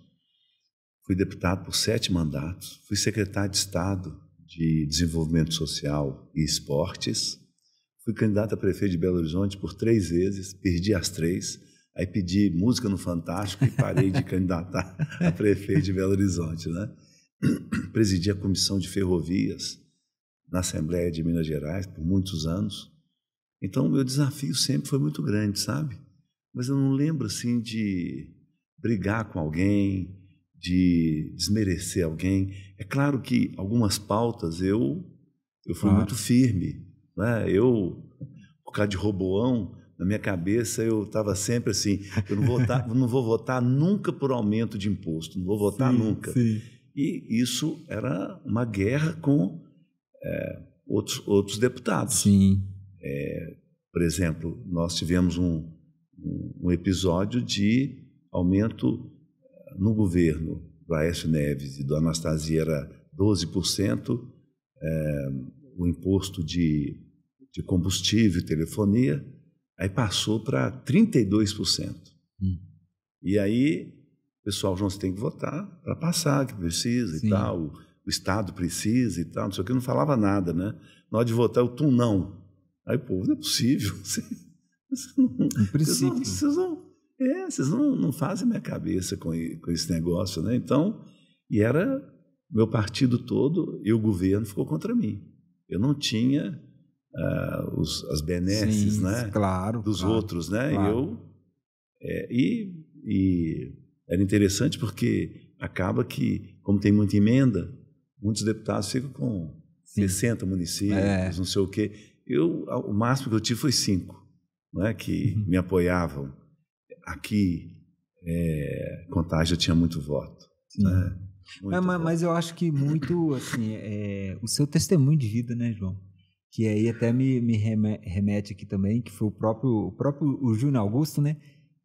[SPEAKER 4] fui deputado por 7 mandatos, fui secretário de Estado de Desenvolvimento Social e Esportes, fui candidato a prefeito de Belo Horizonte por 3 vezes, perdi as 3, aí pedi música no Fantástico e parei de candidatar a prefeito de Belo Horizonte, né? Presidi a Comissão de Ferrovias na Assembleia de Minas Gerais por muitos anos. Então, o meu desafio sempre foi muito grande, sabe? Mas eu não lembro, assim, de brigar com alguém, de desmerecer alguém. É claro que algumas pautas eu fui muito firme, né? Por causa de Roboão, na minha cabeça eu estava sempre assim, eu não vou votar nunca por aumento de imposto, não vou votar nunca.
[SPEAKER 3] Sim.
[SPEAKER 4] E isso era uma guerra com outros deputados.
[SPEAKER 3] Sim.
[SPEAKER 4] Por exemplo, nós tivemos um episódio de aumento no governo do Aécio Neves e do Anastasia era 12%, o imposto de combustível e telefonia, aí passou para 32%. E aí, pessoal, João, você tem que votar para passar, que precisa e tal, o Estado precisa e tal, não sei o que, não falava nada, né? Na hora de votar, eu não. Aí, pô, não é possível. Vocês não fazem minha cabeça com esse negócio, né? Então, e era meu partido todo e o governo ficou contra mim. Eu não tinha as benesses, né? Dos outros, né?
[SPEAKER 3] Claro.
[SPEAKER 4] E era interessante porque acaba que, como tem muita emenda, muitos deputados ficam com 60 municípios, não sei o quê. O máximo que eu tive foi 5, né, que me apoiavam. Aqui, Contagem, eu tinha muito voto. Né?
[SPEAKER 3] Mas eu acho que muito, assim, o seu testemunho de vida, né, João? Que aí até me remete aqui também, que foi o próprio Júnior Augusto, né?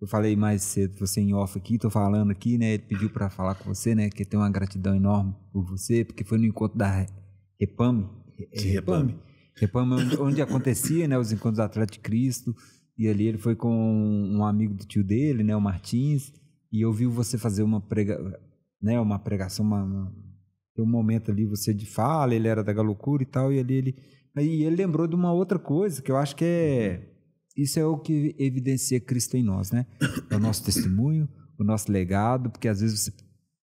[SPEAKER 3] Eu falei mais cedo, você em off aqui, estou falando aqui, né? Ele pediu para falar com você, né? Que tem uma gratidão enorme por você, porque foi no encontro da Repame.
[SPEAKER 4] Repame,
[SPEAKER 3] onde acontecia, né? Os encontros do Atleta de Cristo. E ali ele foi com um amigo do tio dele, né? O Martins. E eu vi você fazer uma pregação, tem um momento ali, você de fala, ele era da Galocura e tal, e ali ele lembrou de uma outra coisa, que eu acho que isso é o que evidencia Cristo em nós, né? É o nosso testemunho, o nosso legado, porque às vezes você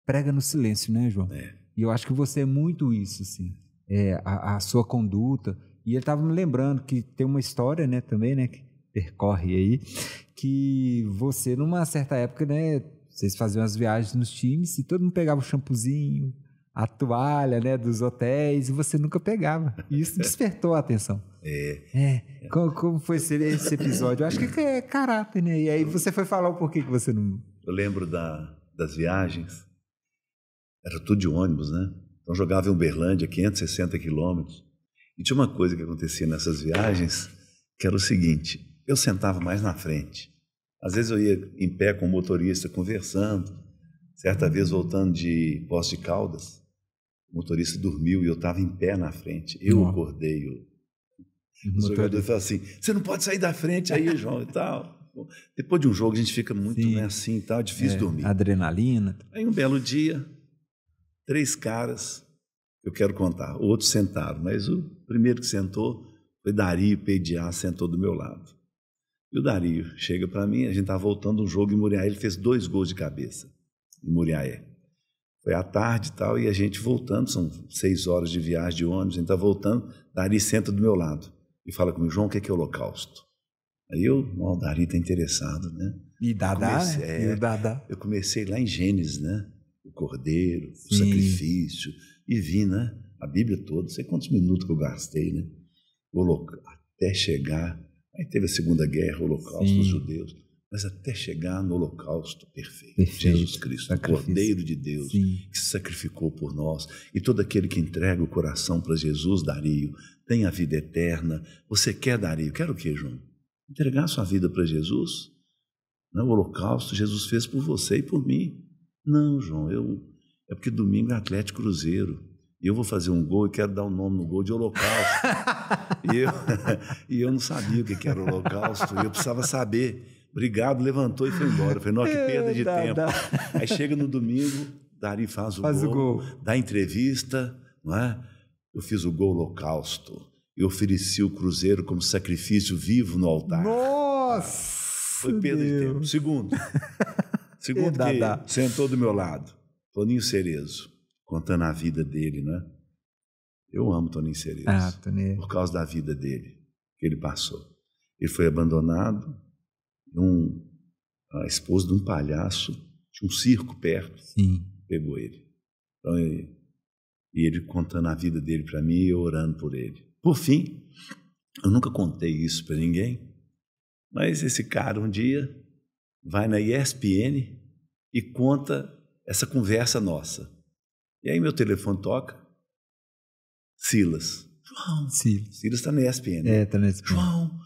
[SPEAKER 3] prega no silêncio, né, João? E eu acho que você é muito isso, assim, a sua conduta. E ele estava me lembrando que tem uma história, né, também, né, que percorre aí, que você, numa certa época, né, vocês faziam as viagens nos times e todo mundo pegava o shampoozinho, a toalha, né, dos hotéis, e você nunca pegava. E isso despertou a atenção. Como foi esse episódio? Eu acho que é caráter, né? E aí você foi falar o porquê que você não...
[SPEAKER 4] Eu lembro das viagens, era tudo de ônibus, né? Então jogava em Uberlândia, 560 quilômetros. E tinha uma coisa que acontecia nessas viagens, que era o seguinte, eu sentava mais na frente. Às vezes eu ia em pé com o motorista conversando. Certa vez, voltando de Poços de Caldas, o motorista dormiu e eu estava em pé na frente. Eu acordei. O jogador falou assim, você não pode sair da frente aí, João, e tal. Depois de um jogo, a gente fica muito assim e tal, é difícil dormir.
[SPEAKER 3] Adrenalina.
[SPEAKER 4] Aí um belo dia, 3 caras, eu quero contar, outros sentaram, mas o primeiro que sentou foi Dario Pediá, sentou do meu lado. E o Dario chega para mim, a gente estava voltando um jogo em Muriaé, ele fez 2 gols de cabeça em Muriaé. Foi à tarde e tal, e a gente voltando, são 6 horas de viagem de ônibus, a gente está voltando, Dario senta do meu lado e fala comigo, João, o que é holocausto? Aí o Dario está interessado, né?
[SPEAKER 3] E Dadá,
[SPEAKER 4] eu comecei lá em Gênesis, né? O cordeiro, o sacrifício, e vi, né? A Bíblia toda, não sei quantos minutos que eu gastei, né? Até chegar, aí teve a Segunda Guerra, o holocausto dos judeus, mas até chegar no holocausto perfeito. Jesus Cristo, o Cordeiro de Deus, que se sacrificou por nós, e todo aquele que entrega o coração para Jesus, Dario, tem a vida eterna. Você quer, Dario? Quer o quê, João? Entregar sua vida para Jesus? Não, o holocausto Jesus fez por você e por mim. Não, João, é porque domingo é Atlético Cruzeiro. E eu vou fazer um gol e quero dar o nome no gol de holocausto. e eu não sabia o que era holocausto, e eu precisava saber. Obrigado, levantou e foi embora. Eu falei, não, que perda de tempo. Aí chega no domingo, Dari faz o gol, dá entrevista, não é? Eu fiz o gol holocausto. Eu ofereci o Cruzeiro como sacrifício vivo no altar.
[SPEAKER 3] Nossa!
[SPEAKER 4] Foi perda de tempo. Segundo que sentou do meu lado, Toninho Cerezo, contando a vida dele, né? Eu amo Toninho Cerezo.
[SPEAKER 3] Toninho.
[SPEAKER 4] Por causa da vida dele, que ele passou. Ele foi abandonado. A esposa de um palhaço, tinha um circo perto, pegou ele. Então, e ele contando a vida dele para mim e eu orando por ele. Por fim, eu nunca contei isso para ninguém, mas esse cara um dia vai na ESPN e conta essa conversa nossa. E aí meu telefone toca, Silas. João, Silas está na ESPN.
[SPEAKER 3] Está na ESPN.
[SPEAKER 4] João,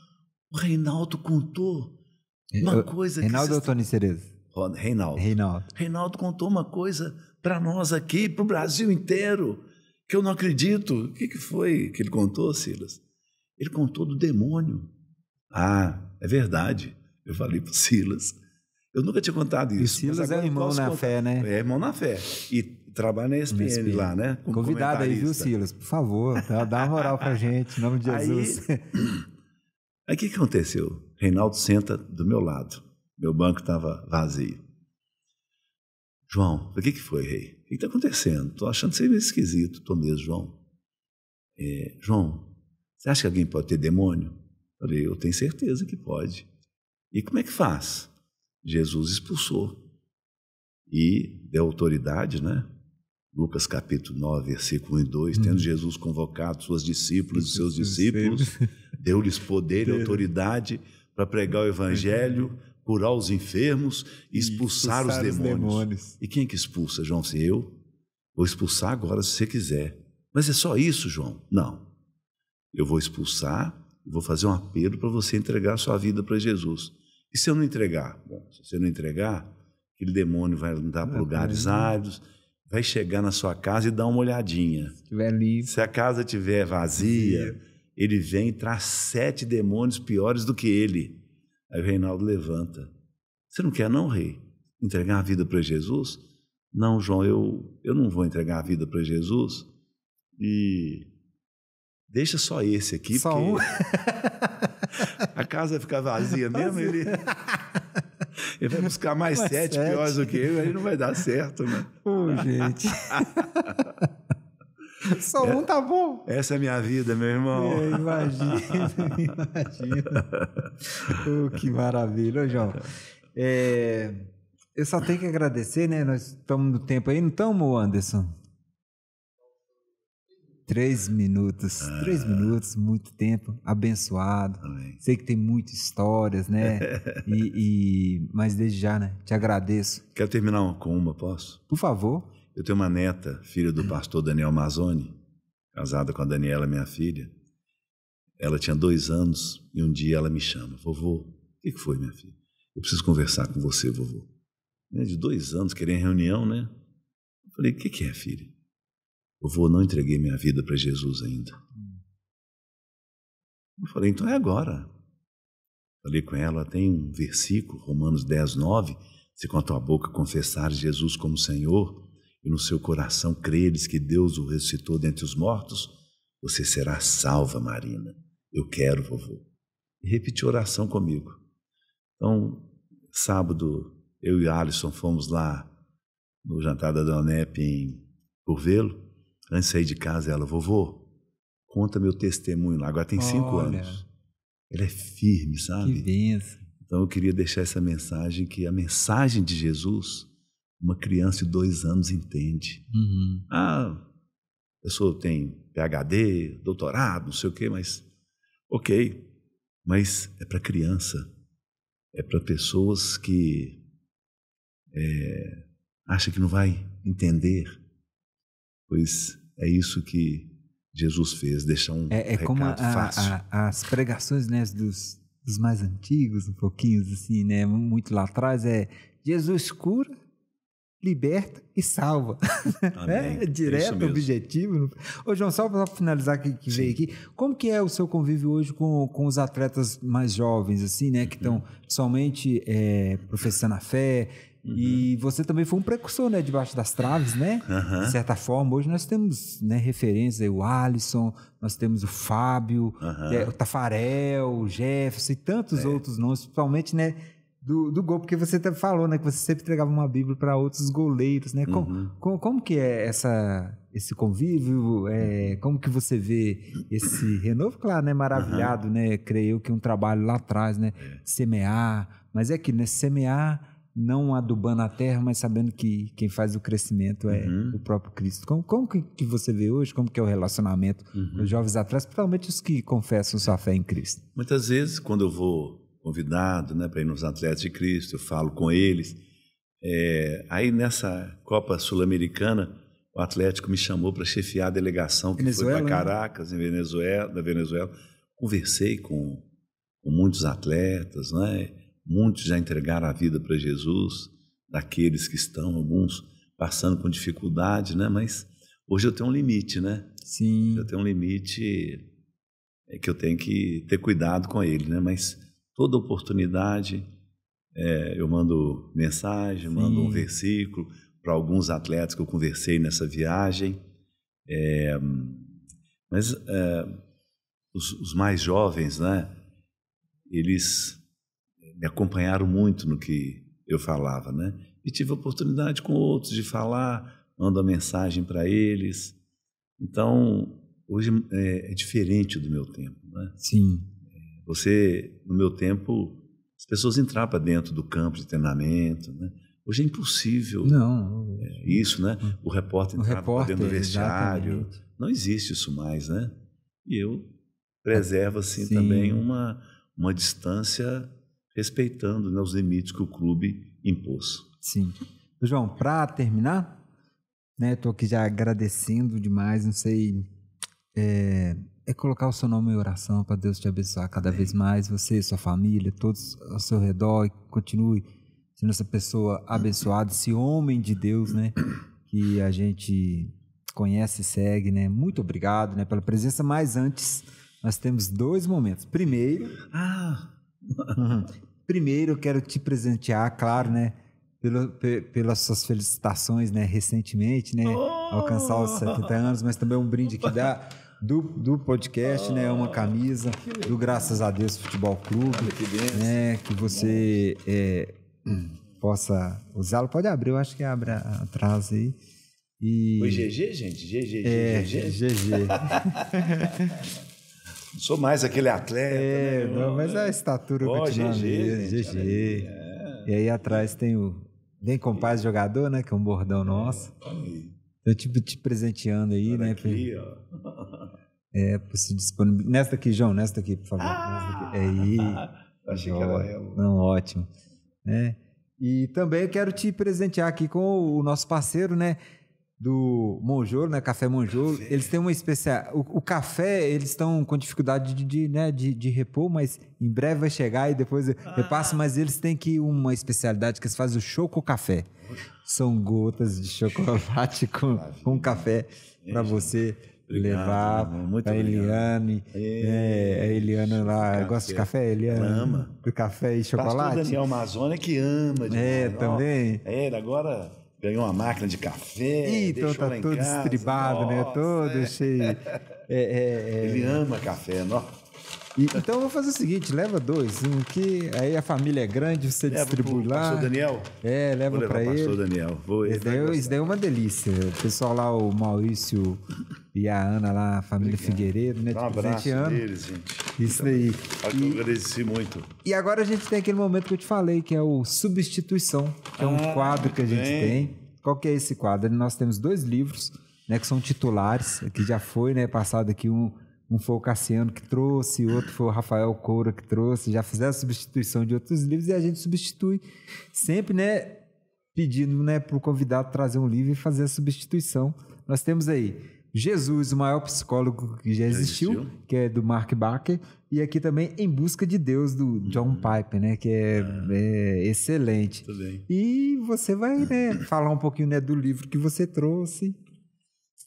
[SPEAKER 4] o Reinaldo contou uma coisa...
[SPEAKER 3] Reinaldo ou Tony Cerezo?
[SPEAKER 4] Reinaldo contou uma coisa para nós aqui, para o Brasil inteiro, que eu não acredito. O que foi que ele contou, Silas? Ele contou do demônio. Ah, é verdade. Eu falei para o Silas. Eu nunca tinha contado isso.
[SPEAKER 3] E o Silas é irmão na fé, né?
[SPEAKER 4] É irmão na fé. E trabalha na ESPN lá, né?
[SPEAKER 3] Como convidado aí, viu, Silas? Por favor, dá uma moral pra gente, em nome de Jesus.
[SPEAKER 4] Aí o que aconteceu? Reinaldo senta do meu lado. Meu banco estava vazio. João, o que foi, rei? O que está acontecendo? Estou achando você meio esquisito. Estou mesmo, João. João, você acha que alguém pode ter demônio? Eu falei, eu tenho certeza que pode. E como é que faz? Jesus expulsou. E deu autoridade, né? Lucas capítulo 9, versículo 1 e 2, tendo Jesus convocado suas discípulas e seus discípulos, deu-lhes poder e autoridade para pregar o evangelho, curar os enfermos e expulsar os demônios. E quem que expulsa, João? Se eu vou expulsar agora, se você quiser. Mas é só isso, João? Não. Eu vou expulsar e vou fazer um apelo para você entregar a sua vida para Jesus. E se eu não entregar? Bom, se você não entregar, aquele demônio vai andar por lugares áridos, vai chegar na sua casa e dar uma olhadinha. Se a casa estiver vazia, ele vem e traz 7 demônios piores do que ele. Aí o Reinaldo levanta. Você não quer não, rei? Entregar a vida para Jesus? Não, João, eu não vou entregar a vida para Jesus. E deixa só esse aqui,
[SPEAKER 3] só
[SPEAKER 4] porque a casa vai ficar vazia mesmo. Ele vai buscar mais 7 piores do que eu, aí não vai dar certo, né?
[SPEAKER 3] Gente. Só um tá bom.
[SPEAKER 4] Essa é a minha vida, meu irmão.
[SPEAKER 3] Imagina. Que maravilha, João. Eu só tenho que agradecer, né? Nós estamos no tempo aí, não estamos, Anderson? 3 minutos. 3 minutos, muito tempo, abençoado.
[SPEAKER 4] Amém.
[SPEAKER 3] Sei que tem muitas histórias, né? Mas desde já, né? Te agradeço.
[SPEAKER 4] Quero terminar com uma, posso?
[SPEAKER 3] Por favor.
[SPEAKER 4] Eu tenho uma neta, filha do pastor Daniel Mazzoni, casada com a Daniela, minha filha. Ela tinha 2 anos e um dia ela me chama. Vovô, o que foi, minha filha? Eu preciso conversar com você, vovô. De 2 anos, querendo reunião, né? Eu falei, o que é, filha? Vovô, não entreguei minha vida para Jesus ainda. Eu falei, então é agora. Falei com ela, tem um versículo, Romanos 10, 9, se com a tua boca confessares Jesus como Senhor e no seu coração creres que Deus o ressuscitou dentre os mortos, você será salva, Marina. Eu quero, vovô. E repetiu a oração comigo. Então, sábado, eu e Alisson fomos lá no jantar da Dona Nepe em Curvelo. Antes de sair de casa, ela, vovô, conta meu testemunho lá. Agora tem 5 anos. Ela é firme, sabe?
[SPEAKER 3] Que bênção.
[SPEAKER 4] Então eu queria deixar essa mensagem, que a mensagem de Jesus, uma criança de 2 anos entende. A pessoa tem PhD, doutorado, não sei o quê, mas ok. Mas é para criança. É para pessoas que acham que não vai entender. Pois é isso que Jesus fez, deixar um recado
[SPEAKER 3] como
[SPEAKER 4] fácil.
[SPEAKER 3] As pregações, né, dos mais antigos, um pouquinho assim, né, muito lá atrás, Jesus cura, liberta e salva.
[SPEAKER 4] Amém.
[SPEAKER 3] É direto, objetivo. Ô, João, só para finalizar que veio aqui, como que é o seu convívio hoje com os atletas mais jovens, assim, né, que estão somente professando a fé? E você também foi um precursor, né, debaixo das traves, né? De certa forma, hoje nós temos, né, referências aí, o Alisson, nós temos o Fábio, o Tafarel, o Jefferson e tantos outros nomes, principalmente, né, do gol, porque você falou, né, que você sempre entregava uma Bíblia para outros goleiros, né? Como que é esse convívio? Como que você vê esse renovo? Claro, né? Maravilhado, né? Creio eu que um trabalho lá atrás, né? Semear, mas é que, né? Semear não adubando a terra, mas sabendo que quem faz o crescimento é o próprio Cristo. Como que você vê hoje? Como que é o relacionamento dos jovens atletas, principalmente os que confessam sua fé em Cristo?
[SPEAKER 4] Muitas vezes, quando eu vou convidado, né, para ir nos Atletas de Cristo, eu falo com eles. Aí nessa Copa Sul-Americana, o Atlético me chamou para chefiar a delegação que foi para Caracas, da Venezuela. Conversei com muitos atletas, né? Muitos já entregaram a vida para Jesus, daqueles que estão, alguns passando com dificuldade, né? Mas hoje eu tenho um limite, né?
[SPEAKER 3] Sim.
[SPEAKER 4] Eu tenho um limite que eu tenho que ter cuidado com ele, né? Mas toda oportunidade eu mando mensagem, mando um versículo para alguns atletas que eu conversei nessa viagem. Mas os mais jovens, né? Eles me acompanharam muito no que eu falava, né? E tive a oportunidade com outros de falar, mando a mensagem para eles. Então, hoje é diferente do meu tempo, né?
[SPEAKER 3] Sim.
[SPEAKER 4] No meu tempo, as pessoas entravam para dentro do campo de treinamento, né? Hoje é impossível.
[SPEAKER 3] Não.
[SPEAKER 4] Isso, né? O repórter entrava para dentro do vestiário.
[SPEAKER 3] Exatamente.
[SPEAKER 4] Não existe isso mais, né? E eu preservo, assim, também uma distância, respeitando, né, os limites que o clube impôs.
[SPEAKER 3] Sim. João, para terminar, né, estou aqui já agradecendo demais, não sei, colocar o seu nome em oração para Deus te abençoar cada vez mais, você, sua família, todos ao seu redor, e continue sendo essa pessoa abençoada, esse homem de Deus, né, que a gente conhece e segue, né. Muito obrigado, né, pela presença, mas antes nós temos 2 momentos. Primeiro, eu quero te presentear, claro, né, pelas suas felicitações, né, recentemente, né, alcançar os 70 anos, mas também um brinde aqui do podcast, né, uma camisa do Graças a Deus Futebol Clube, né, que você possa usá-lo. Pode abrir, eu acho que abre atrás aí.
[SPEAKER 4] Foi GG, gente? GG. Não sou mais aquele atleta, né?
[SPEAKER 3] Não, mas a estatura continua GG. E aí atrás tem o Vem com paz jogador, né? Que é um bordão nosso. Eu te presenteando aí, né?
[SPEAKER 4] Aqui, ó.
[SPEAKER 3] Por se disponibilizar. Nesta aqui, João, nesta aqui, por favor. Aí.
[SPEAKER 4] Achei que era ela.
[SPEAKER 3] Não, ótimo. E também eu quero te presentear aqui com o nosso parceiro, né? Do Monjolo, né? Café Monjolo. Eles têm uma especial. O café, eles estão com dificuldade de repor, mas em breve vai chegar e depois repasso. Mas eles têm uma especialidade que eles fazem o choco café. São gotas de chocolate com café para você levar para a Eliane. A Eliana lá gosta de café? Eliane
[SPEAKER 4] ama.
[SPEAKER 3] Do café e chocolate?
[SPEAKER 4] Pastor Daniel Amazônia que ama demais.
[SPEAKER 3] Também.
[SPEAKER 4] Ele agora ganhou uma máquina de café.
[SPEAKER 3] Então tá todo estribado, né? Todo cheio.
[SPEAKER 4] Ele ama café, não?
[SPEAKER 3] Então eu vou fazer o seguinte, leva 2, que aí a família é grande, você distribui lá.
[SPEAKER 4] Pastor Daniel?
[SPEAKER 3] Leva para ele.
[SPEAKER 4] Pastor Daniel.
[SPEAKER 3] Isso daí é uma delícia. O pessoal lá, o Maurício e a Ana lá, a família Figueiredo, né?
[SPEAKER 4] Um abraço deles, gente.
[SPEAKER 3] Isso daí.
[SPEAKER 4] Eu agradeci muito.
[SPEAKER 3] E agora a gente tem aquele momento que eu te falei, que é o Substituição, que é um quadro que a gente tem. Qual que é esse quadro? Nós temos 2 livros, né, que são titulares, que já foi, né, passado aqui um foi o Cassiano que trouxe, outro foi o Rafael Coura que trouxe, já fizeram a substituição de outros livros e a gente substitui sempre, né, pedindo, né, para o convidado trazer um livro e fazer a substituição. Nós temos aí Jesus, o maior psicólogo que já existiu, que é do Mark Baker, e aqui também Em Busca de Deus, do John Piper, né, que é excelente.
[SPEAKER 4] Tudo bem.
[SPEAKER 3] E você vai, né, falar um pouquinho, né, do livro que você trouxe.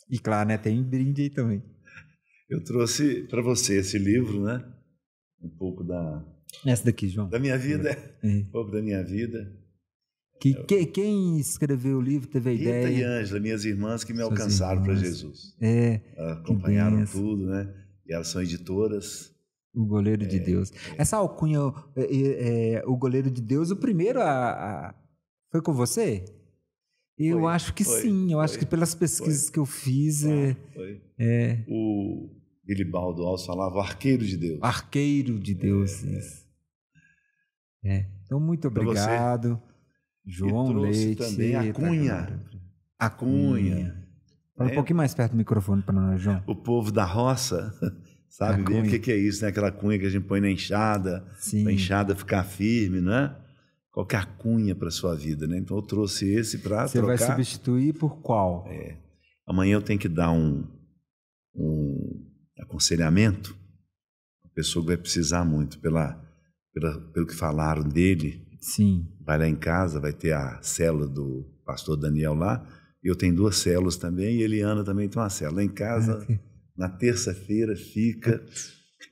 [SPEAKER 3] E claro, né, tem brinde aí também.
[SPEAKER 4] Eu trouxe para você esse livro, né? Um pouco
[SPEAKER 3] Essa daqui, João.
[SPEAKER 4] Da minha vida. Um pouco da minha vida.
[SPEAKER 3] Quem escreveu o livro teve a ideia?
[SPEAKER 4] Rita e Ângela, minhas irmãs que me alcançaram para Jesus. Acompanharam tudo, né? E elas são editoras.
[SPEAKER 3] O Goleiro de Deus. Essa alcunha, o Goleiro de Deus, o primeiro foi com você? Eu acho que sim, eu acho que pelas pesquisas que eu fiz...
[SPEAKER 4] Foi. O Bilibaldo Alves falava arqueiro de Deus.
[SPEAKER 3] Arqueiro de Deus, isso. Então, muito obrigado. João Leite.
[SPEAKER 4] Também a Cunha. A Cunha.
[SPEAKER 3] Fala um pouquinho mais perto do microfone para nós, João.
[SPEAKER 4] O povo da roça sabe bem o que é isso, né? Aquela cunha que a gente põe na enxada, para a enxada ficar firme, né? Qual que é a cunha para a sua vida, né? Então eu trouxe esse para trocar.
[SPEAKER 3] Você vai substituir por qual?
[SPEAKER 4] Amanhã eu tenho que dar um aconselhamento. A pessoa vai precisar muito pelo que falaram dele.
[SPEAKER 3] Sim.
[SPEAKER 4] Vai lá em casa, vai ter a célula do pastor Daniel lá. Eu tenho 2 células também e Eliana também tem uma célula. Lá em casa, na terça-feira, fica.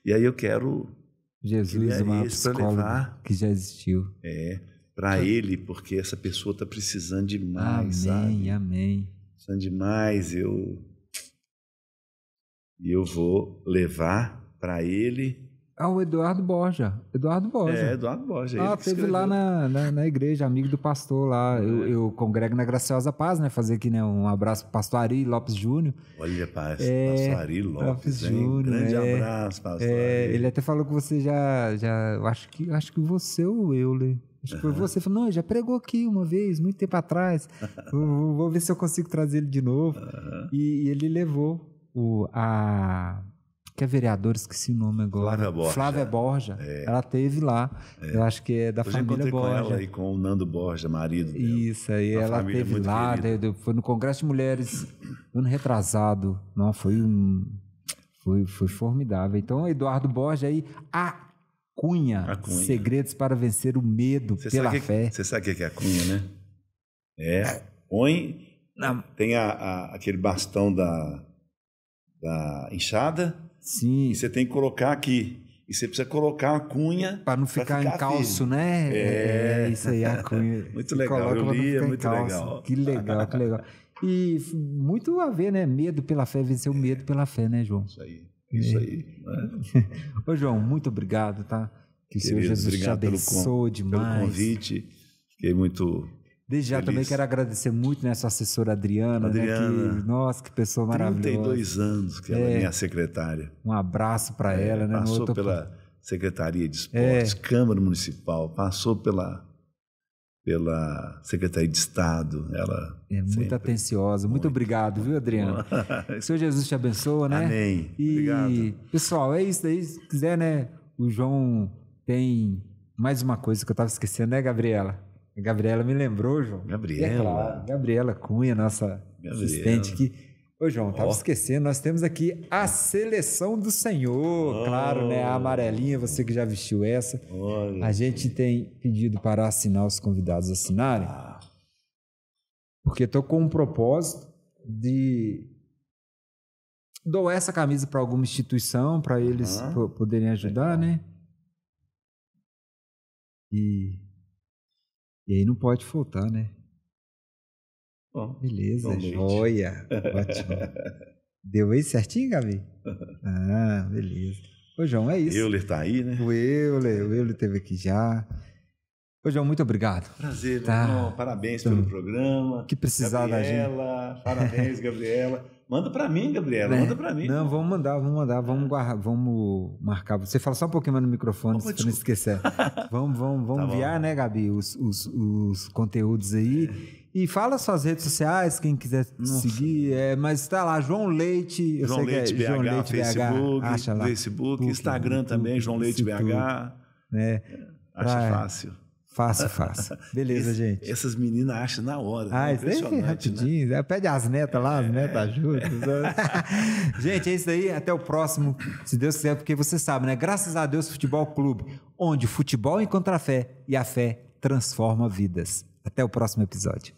[SPEAKER 4] E aí eu quero...
[SPEAKER 3] Jesus, uma psicóloga que já existiu.
[SPEAKER 4] Para ele, porque essa pessoa está precisando demais,
[SPEAKER 3] sabe? Amém.
[SPEAKER 4] Precisando demais. E eu vou levar para ele...
[SPEAKER 3] o Eduardo Borja. Eduardo Borja.
[SPEAKER 4] Eduardo Borja.
[SPEAKER 3] Teve lá na igreja, amigo do pastor lá. Eu congrego na Graciosa Paz, né? Fazer aqui, né? Um abraço pro pastor Ari Lopes Júnior.
[SPEAKER 4] Olha, pastor Ari Lopes
[SPEAKER 3] Júnior.
[SPEAKER 4] Grande abraço, pastor Ari.
[SPEAKER 3] Ele até falou que você já eu acho que você ou eu, né? Acho que foi você. Falou, não, já pregou aqui uma vez, muito tempo atrás. Vou ver se eu consigo trazer ele de novo. E ele levou que é vereadora, esqueci o nome agora. Flávia Borja. Ela teve lá. Eu acho que é da família Borja.
[SPEAKER 4] Com ela e com o Nando Borja, marido dela.
[SPEAKER 3] Isso, aí ela teve lá. Foi no Congresso de Mulheres, ano retrasado. Não, foi formidável. Então, Eduardo Borja aí, a Cunha. Segredos para vencer o medo pela fé.
[SPEAKER 4] Você sabe o que é a Cunha, né? Tem aquele bastão da enxada.
[SPEAKER 3] Sim.
[SPEAKER 4] E você tem que colocar aqui. E você precisa colocar a cunha...
[SPEAKER 3] Para não ficar em calço, firme. Né? Isso aí, a cunha.
[SPEAKER 4] Muito legal, eu li, é muito legal.
[SPEAKER 3] Que legal, que legal. E muito a ver, né? Medo pela fé, vencer o medo pela fé, né, João?
[SPEAKER 4] Isso aí.
[SPEAKER 3] Ô, João, muito obrigado, tá? Que o Senhor Jesus te abençoe demais.
[SPEAKER 4] Pelo convite. Fiquei muito...
[SPEAKER 3] Desde já
[SPEAKER 4] feliz.
[SPEAKER 3] Também quero agradecer muito, né, sua assessora Adriana. Né, nossa, que pessoa maravilhosa.
[SPEAKER 4] 32 anos que ela é minha secretária.
[SPEAKER 3] Um abraço para ela. Né,
[SPEAKER 4] passou pela Secretaria de Esportes, Câmara Municipal, passou pela Secretaria de Estado. Ela
[SPEAKER 3] muito atenciosa. Muito obrigado, viu, Adriana? Que o Senhor Jesus te abençoe, né?
[SPEAKER 4] Amém.
[SPEAKER 3] Obrigado. Pessoal, é isso aí. Se quiser, né, o João tem mais uma coisa que eu estava esquecendo, né, Gabriela? A Gabriela me lembrou, João. Gabriela Cunha, nossa assistente aqui. Ô, João, estava esquecendo, nós temos aqui a Seleção do Senhor, claro, né? A amarelinha, você que já vestiu essa. A gente tem pedido para assinar os convidados assinarem, porque estou com um propósito de doar essa camisa para alguma instituição, para eles poderem ajudar, né? E aí não pode faltar, né? Beleza, joia. Ótimo. Deu aí certinho, Gabi? Beleza. Ô, João, é isso.
[SPEAKER 4] O Euler tá aí, né?
[SPEAKER 3] O Euler esteve aqui já. Ô, João, muito obrigado.
[SPEAKER 4] Prazer, irmão. Parabéns pelo programa.
[SPEAKER 3] Que precisar da gente.
[SPEAKER 4] Parabéns, Gabriela. Manda para mim, Gabriela. Manda para mim.
[SPEAKER 3] Não, vamos mandar. Vamos marcar. Você fala só um pouquinho mais no microfone, para não esquecer. Vamos enviar, né, Gabi, os conteúdos aí. E fala suas redes sociais, quem quiser seguir. Mas está lá, João Leite.
[SPEAKER 4] João Leite BH,
[SPEAKER 3] João Leite
[SPEAKER 4] Facebook,
[SPEAKER 3] acha lá.
[SPEAKER 4] Facebook, Instagram também, João Leite BH. Acha fácil.
[SPEAKER 3] Fácil. Beleza, gente.
[SPEAKER 4] Essas meninas acham na hora.
[SPEAKER 3] Isso aí é rapidinho. Né? Pede as netas lá, as netas ajudam. Gente, é isso aí. Até o próximo, se Deus quiser, porque você sabe, né? Graças a Deus Futebol Clube, onde o futebol encontra a fé e a fé transforma vidas. Até o próximo episódio.